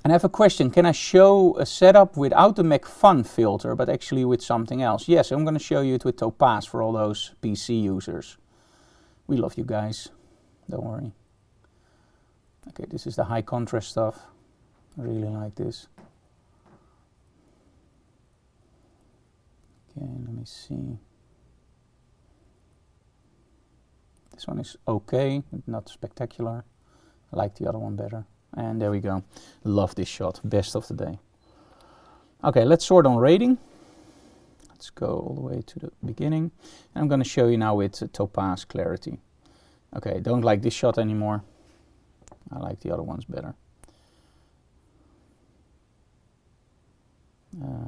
And I have a question. Can I show a setup without the McFun filter, but actually with something else? Yes, I'm going to show you it with Topaz for all those PC users. We love you guys. Don't worry. Okay, this is the high contrast stuff. I really like this. Okay, let me see. This one is okay, not spectacular. I like the other one better. And there we go. Love this shot. Best of the day. Okay, let's sort on rating. Let's go all the way to the beginning. And I'm going to show you now with Topaz clarity. Okay, don't like this shot anymore. I like the other ones better.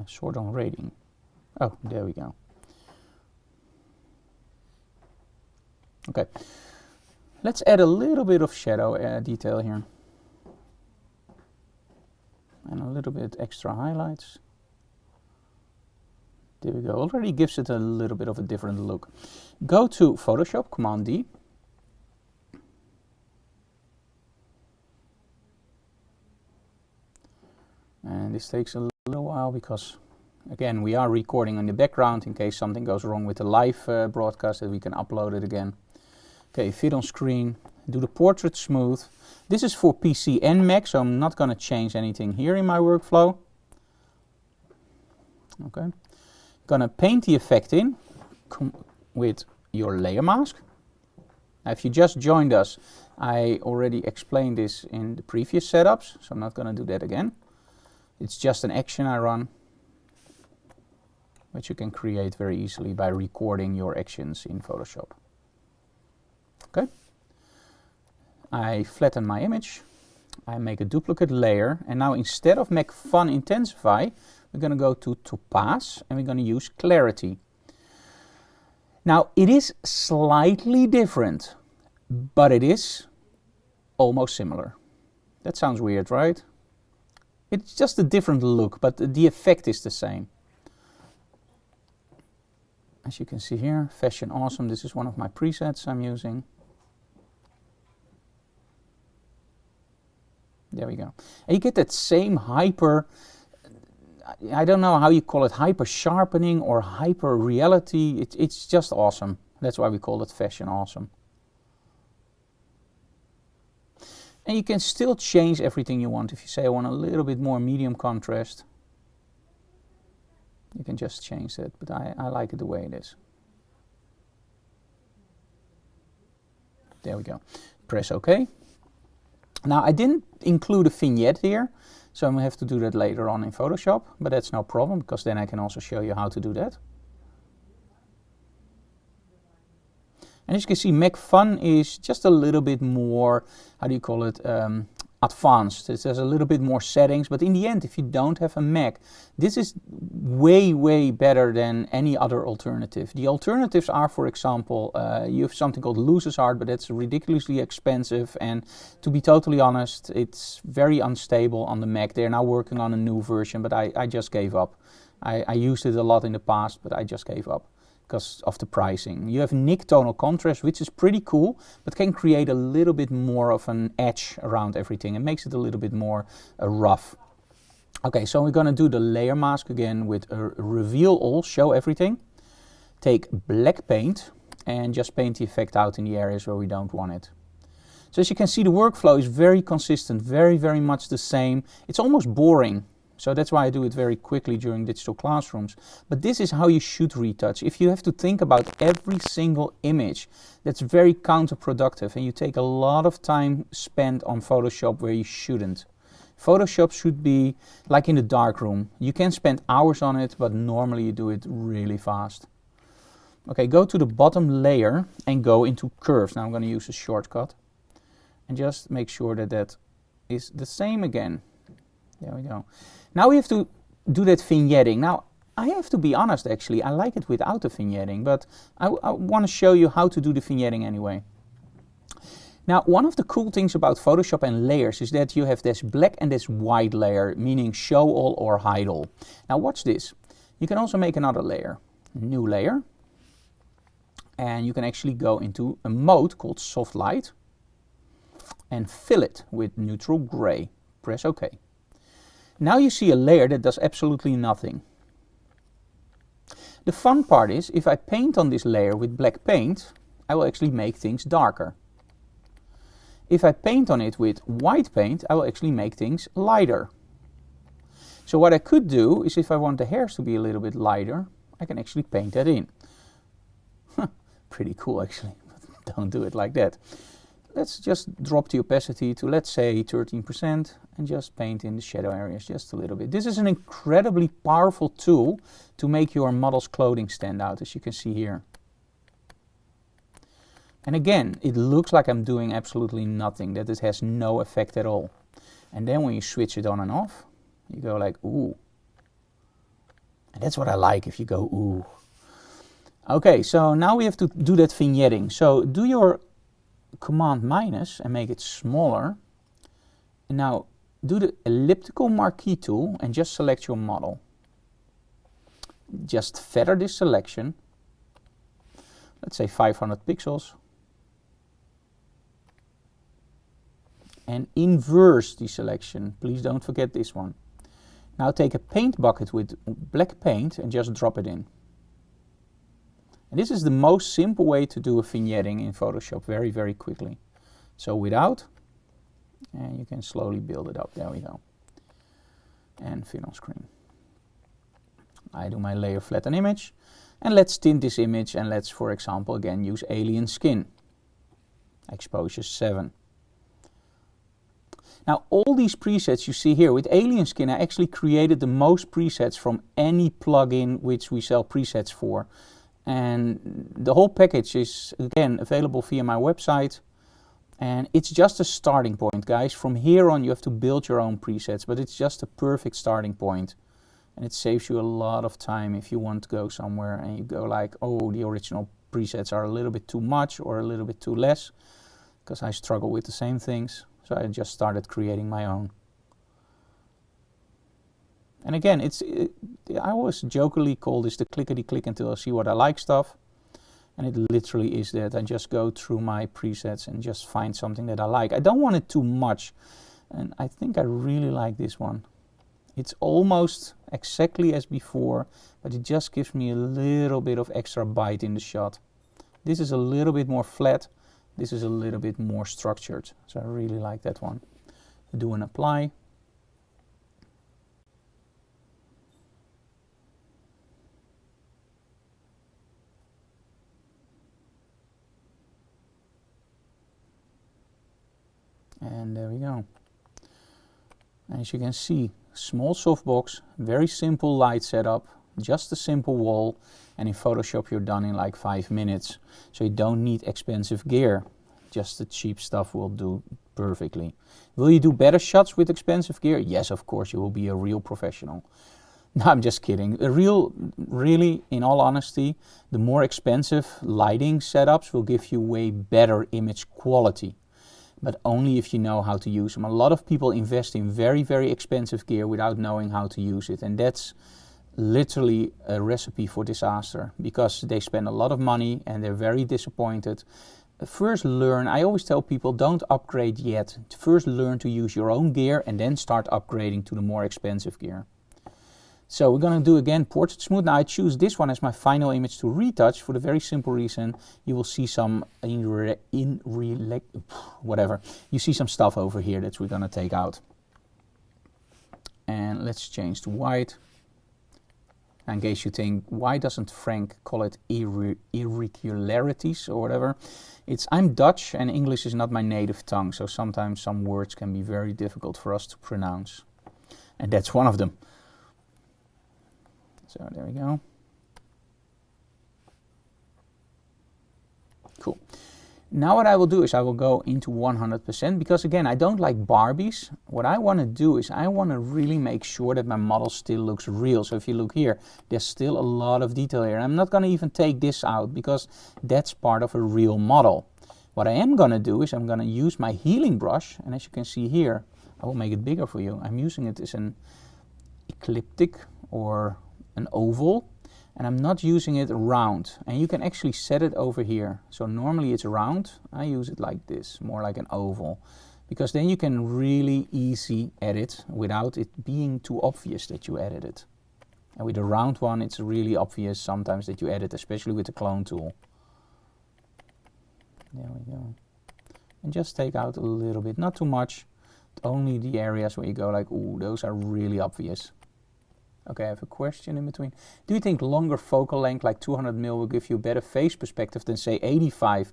Sort on rating. Oh, there we go. Okay, let's add a little bit of shadow detail here. And a little bit extra highlights. There we go. Already gives it a little bit of a different look. Go to Photoshop, Command D. And this takes a little while because, again, we are recording in the background in case something goes wrong with the live broadcast, that we can upload it again. Okay, fit on screen. Do the portrait smooth. This is for PC and Mac, so I'm not going to change anything here in my workflow. Okay. Gonna paint the effect in with your layer mask. Now, if you just joined us, I already explained this in the previous setups, so I'm not going to do that again. It's just an action I run, which you can create very easily by recording your actions in Photoshop. Okay. I flatten my image, I make a duplicate layer, and now instead of make Fun Intensify, we're going to go to Topaz and we're going to use Clarity. Now, it is slightly different, but it is almost similar. That sounds weird, right? It's just a different look, but the effect is the same. As you can see here, Fashion Awesome, this is one of my presets I'm using. There we go. And you get that same hyper, I don't know how you call it, hyper sharpening or hyper reality. It's just awesome. That's why we call it Fashion Awesome. And you can still change everything you want. If you say I want a little bit more medium contrast, you can just change that, but I like it the way it is. There we go. Press OK. Now, I didn't include a vignette here, so I'm going to have to do that later on in Photoshop, but that's no problem, because then I can also show you how to do that. And as you can see, Mac Fun is just a little bit more, how do you call it, advanced. There's a little bit more settings, but in the end, if you don't have a Mac, this is way, way better than any other alternative. The alternatives are, for example, you have something called LucasArt, but that's ridiculously expensive, and to be totally honest, it's very unstable on the Mac. They're now working on a new version, but I just gave up. I used it a lot in the past, but I just gave up because of the pricing. You have Nik tonal contrast, which is pretty cool, but can create a little bit more of an edge around everything. It makes it a little bit more rough. Okay, so we're going to do the layer mask again with reveal all, show everything. Take black paint and just paint the effect out in the areas where we don't want it. So as you can see, the workflow is very consistent, very, very much the same. It's almost boring. So that's why I do it very quickly during digital classrooms. But this is how you should retouch. If you have to think about every single image, that's very counterproductive, and you take a lot of time spent on Photoshop where you shouldn't. Photoshop should be like in the darkroom. You can spend hours on it, but normally you do it really fast. Okay, go to the bottom layer and go into curves. Now I'm going to use a shortcut and just make sure that that is the same again. There we go. Now we have to do that vignetting. Now, I have to be honest, actually, I like it without the vignetting, but I want to show you how to do the vignetting anyway. Now, one of the cool things about Photoshop and layers is that you have this black and this white layer, meaning show all or hide all. Now, watch this. You can also make another layer, new layer, and you can actually go into a mode called soft light and fill it with neutral gray. Press OK. Now you see a layer that does absolutely nothing. The fun part is, if I paint on this layer with black paint, I will actually make things darker. If I paint on it with white paint, I will actually make things lighter. So what I could do is, if I want the hairs to be a little bit lighter, I can actually paint that in. Pretty cool, actually. Don't do it like that. Let's just drop the opacity to, let's say, 13% and just paint in the shadow areas just a little bit. This is an incredibly powerful tool to make your model's clothing stand out, as you can see here. And again, it looks like I'm doing absolutely nothing, that it has no effect at all. And then when you switch it on and off, you go like, ooh. And that's what I like, if you go, ooh. Okay, so now we have to do that vignetting. So do your Command minus and make it smaller. And now do the elliptical marquee tool and just select your model. Just feather this selection. Let's say 500 pixels. And inverse the selection. Please don't forget this one. Now take a paint bucket with black paint and just drop it in. And this is the most simple way to do a vignetting in Photoshop very, very quickly. So without, and you can slowly build it up. There we go. And fill on screen. I do my layer flatten image. And let's tint this image, and let's, for example, again use alien skin. Exposure 7. Now all these presets you see here, with alien skin I actually created the most presets from any plugin which we sell presets for. And the whole package is again available via my website. And it's just a starting point, guys. From here on you have to build your own presets, but it's just a perfect starting point. And it saves you a lot of time if you want to go somewhere and you go like, oh, the original presets are a little bit too much or a little bit too less, because I struggle with the same things. So I just started creating my own. And again, I always jokingly call this the clickety-click until I see what I like stuff. And it literally is that. I just go through my presets and just find something that I like. I don't want it too much. And I think I really like this one. It's almost exactly as before, but it just gives me a little bit of extra bite in the shot. This is a little bit more flat. This is a little bit more structured. So I really like that one. Do an apply. And there we go. As you can see, small softbox, very simple light setup, just a simple wall, and in Photoshop you're done in like 5 minutes. So you don't need expensive gear, just the cheap stuff will do perfectly. Will you do better shots with expensive gear? Yes, of course, you will be a real professional. No, I'm just kidding. Really, in all honesty, the more expensive lighting setups will give you way better image quality. But only if you know how to use them. A lot of people invest in very, very expensive gear without knowing how to use it. And that's literally a recipe for disaster, because they spend a lot of money and they're very disappointed. First learn, I always tell people, don't upgrade yet. First learn to use your own gear and then start upgrading to the more expensive gear. So we're going to do again Portrait Smooth. Now I choose this one as my final image to retouch for the very simple reason you will see some you see some stuff over here that we're going to take out. And let's change to white. In case you think, why doesn't Frank call it irregularities or whatever? I'm Dutch and English is not my native tongue, so sometimes some words can be very difficult for us to pronounce. And that's one of them. So there we go. Cool. Now what I will do is I will go into 100% because again, I don't like Barbies. What I want to do is I want to really make sure that my model still looks real. So if you look here, there's still a lot of detail here. I'm not going to even take this out because that's part of a real model. What I am going to do is I'm going to use my healing brush, and as you can see here, I will make it bigger for you. I'm using it as an ecliptic or an oval, and I'm not using it round, and you can actually set it over here. So normally it's round, I use it like this, more like an oval, because then you can really easy edit without it being too obvious that you edit it. And with a round one it's really obvious sometimes that you edit, especially with the clone tool. There we go. And just take out a little bit, not too much, only the areas where you go like, ooh, those are really obvious. Okay, I have a question in between. Do you think longer focal length, like 200mm, will give you a better face perspective than say 85?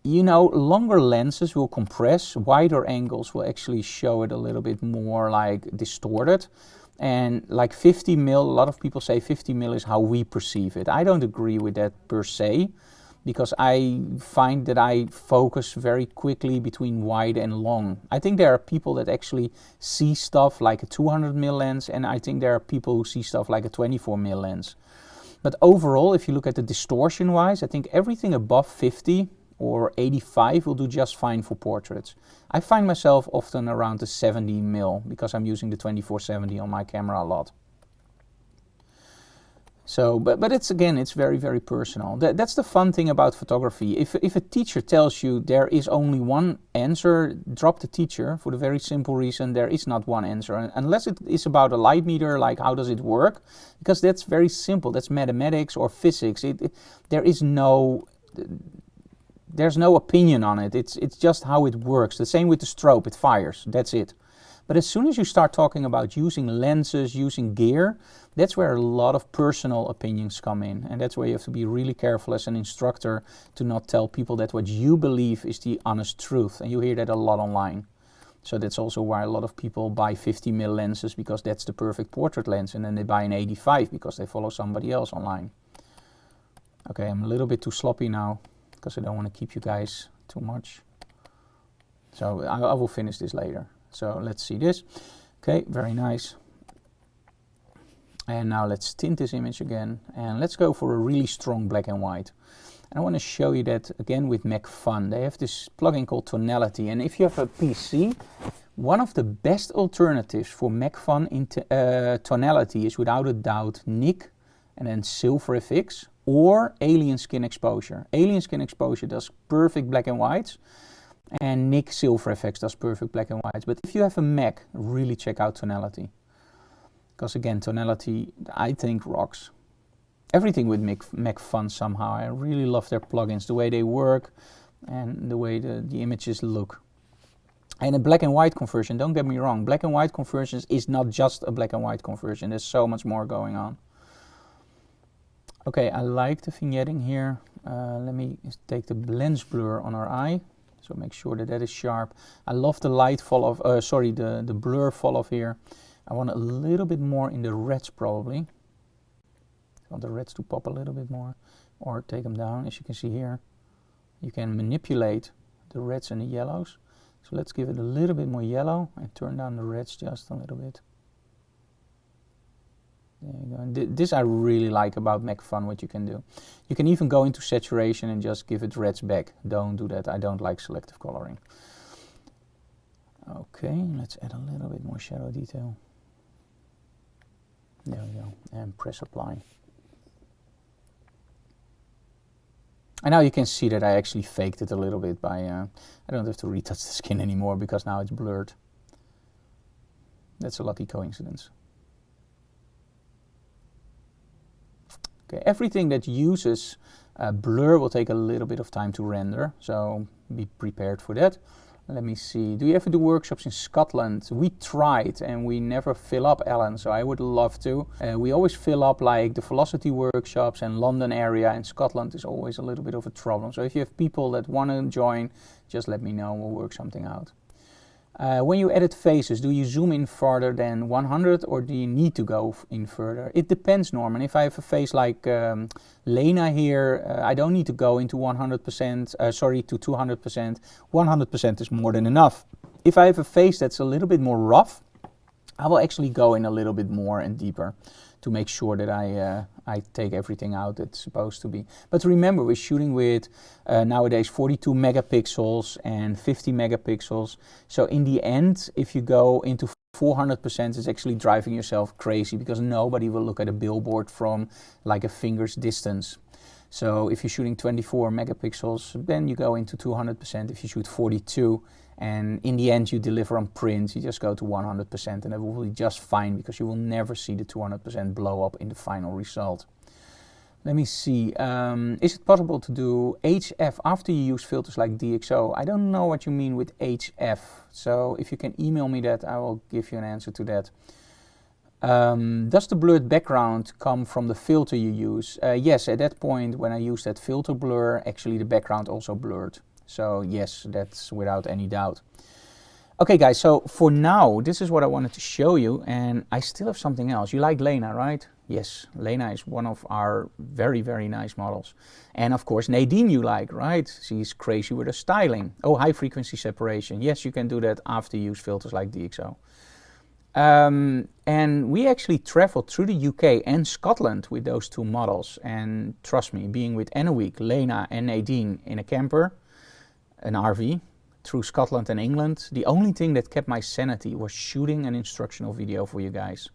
You know, longer lenses will compress, wider angles will actually show it a little bit more like distorted. And like 50mm, a lot of people say 50mm is how we perceive it. I don't agree with that per se. because I find that I focus very quickly between wide and long. I think there are people that actually see stuff like a 200mm lens, and I think there are people who see stuff like a 24mm lens. But overall, if you look at the distortion wise, I think everything above 50 or 85 will do just fine for portraits. I find myself often around the 70mm because I'm using the 24-70 on my camera a lot. So, but it's again, it's very, very personal. That's the fun thing about photography. If a teacher tells you there is only one answer, drop the teacher, for the very simple reason there is not one answer. Unless it is about a light meter, like how does it work? Because that's very simple. That's mathematics or physics. There's no opinion on it. It's just how it works. The same with the strobe. It fires. That's it. But as soon as you start talking about using lenses, using gear, that's where a lot of personal opinions come in. And that's where you have to be really careful as an instructor to not tell people that what you believe is the honest truth. And you hear that a lot online. So that's also why a lot of people buy 50mm lenses, because that's the perfect portrait lens. And then they buy an 85 because they follow somebody else online. Okay, I'm a little bit too sloppy now because I don't want to keep you guys too much. So I will finish this later. So let's see this. Okay, very nice. And now let's tint this image again. And let's go for a really strong black and white. And I want to show you that again with MacFun. They have this plugin called Tonality. And if you have a PC, one of the best alternatives for MacFun in tonality is without a doubt Nik and then Silver FX or Alien Skin Exposure. Alien Skin Exposure does perfect black and whites. And Nik Silver FX does perfect black and whites. But if you have a Mac, really check out Tonality. Because again, Tonality, I think, rocks. Everything with MacFun somehow. I really love their plugins, the way they work and the way the images look. And a black and white conversion, don't get me wrong, black and white conversions is not just a black and white conversion. There's so much more going on. Okay, I like the vignetting here. Let me take the lens blur on our eye. So make sure that is sharp. I love the light fall off, the blur fall off here. I want a little bit more in the reds probably. I want the reds to pop a little bit more or take them down. As you can see here, you can manipulate the reds and the yellows. So let's give it a little bit more yellow and turn down the reds just a little bit. There you go. And this I really like about MacFun, what you can do. You can even go into saturation and just give it reds back. Don't do that. I don't like selective coloring. Okay, let's add a little bit more shadow detail. There we go. And press apply. And now you can see that I actually faked it a little bit by, I don't have to retouch the skin anymore because now it's blurred. That's a lucky coincidence. Okay, everything that uses blur will take a little bit of time to render, so be prepared for that. Let me see, do you ever do workshops in Scotland? We tried and we never fill up, Ellen, so I would love to. We always fill up like the Velocity workshops and London area, and Scotland is always a little bit of a problem. So if you have people that want to join, just let me know, we'll work something out. When you edit faces, do you zoom in further than 100 or do you need to go in further? It depends, Norman. If I have a face like Lenaa here, I don't need to go into 100%, to 200%. 100% is more than enough. If I have a face that's a little bit more rough, I will actually go in a little bit more and deeper to make sure that I take everything out that's supposed to be. But remember, we're shooting with nowadays 42 megapixels and 50 megapixels. So in the end, if you go into 400%, it's actually driving yourself crazy because nobody will look at a billboard from like a finger's distance. So if you're shooting 24 megapixels, then you go into 200%. If you shoot 42, and in the end you deliver on print, you just go to 100%, and that will be just fine because you will never see the 200% blow up in the final result. Let me see, is it possible to do HF after you use filters like DxO? I don't know what you mean with HF, so if you can email me that, I will give you an answer to that. Does the blurred background come from the filter you use? Yes, at that point when I use that filter blur, actually the background also blurred. So yes, that's without any doubt. Okay guys, so for now, this is what I wanted to show you, and I still have something else. You like Lenaa, right? Yes, Lenaa is one of our very, very nice models. And of course, Nadine you like, right? She's crazy with her styling. Oh, high frequency separation. Yes, you can do that after you use filters like DxO. And we actually traveled through the UK and Scotland with those two models. And trust me, being with Enoweek, Lenaa and Nadine in a camper, an RV, through Scotland and England, the only thing that kept my sanity was shooting an instructional video for you guys.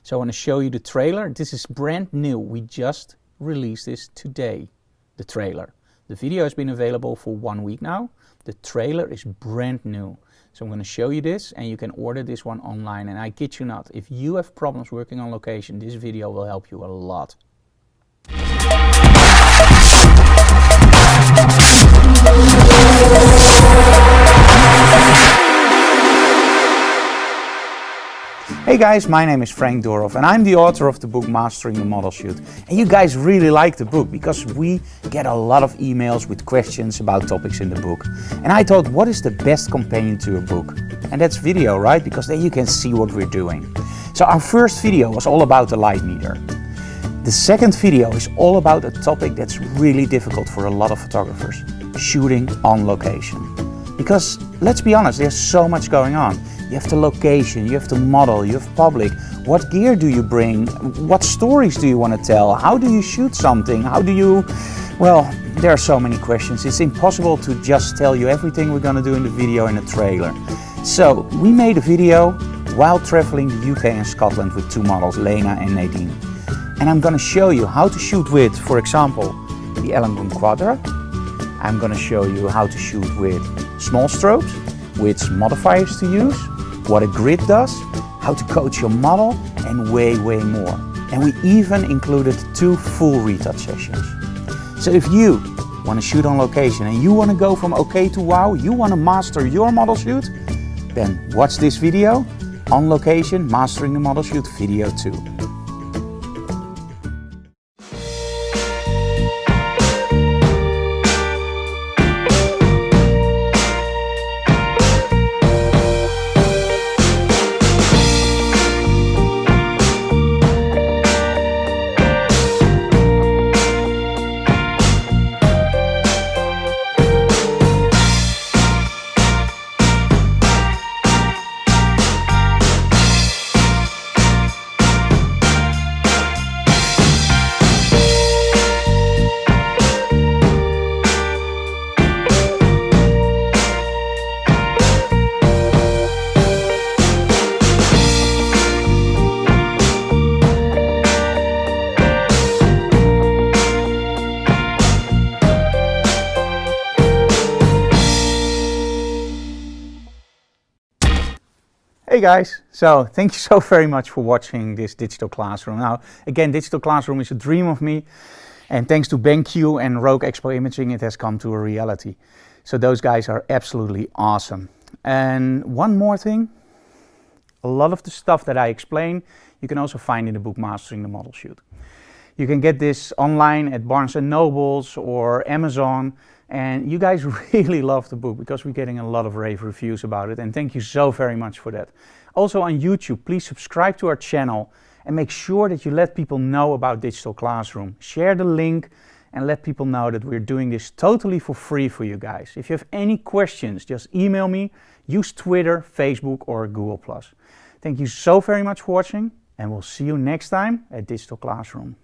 So I want to show you the trailer. This is brand new. We just released this today, the trailer. The video has been available for 1 week now. The trailer is brand new. So I'm going to show you this, and you can order this one online. And I kid you not, if you have problems working on location, this video will help you a lot. Hey guys, my name is Frank Doorhof and I'm the author of the book Mastering the Model Shoot. And you guys really like the book because we get a lot of emails with questions about topics in the book. And I thought, what is the best companion to a book? And that's video, right? Because then you can see what we're doing. So our first video was all about the light meter. The second video is all about a topic that's really difficult for a lot of photographers: shooting on location. Because let's be honest, there's so much going on. You have the location, you have the model, you have public. What gear do you bring? What stories do you want to tell? How do you shoot something? How do you... Well, there are so many questions. It's impossible to just tell you everything we're going to do in the video in the trailer. So we made a video while traveling the UK and Scotland with two models, Lenaa and Nadine. And I'm going to show you how to shoot with, for example, the Elangun Quadra. I'm going to show you how to shoot with small strobes, which modifiers to use, what a grid does, how to coach your model, and way more. And we even included 2 full retouch sessions. So if you want to shoot on location and you want to go from okay to wow, you want to master your model shoot, then watch this video, On Location, Mastering the Model Shoot, video 2. Hey guys, so thank you so very much for watching this digital classroom. Now, again, digital classroom is a dream of me, and thanks to BenQ and Rogue Expo Imaging, it has come to a reality. So those guys are absolutely awesome. And one more thing, a lot of the stuff that I explain, you can also find in the book Mastering the Model Shoot. You can get this online at Barnes & Nobles or Amazon. And you guys really love the book because we're getting a lot of rave reviews about it. And thank you so very much for that. Also on YouTube, please subscribe to our channel and make sure that you let people know about Digital Classroom. Share the link and let people know that we're doing this totally for free for you guys. If you have any questions, just email me, use Twitter, Facebook or Google+. Thank you so very much for watching, and we'll see you next time at Digital Classroom.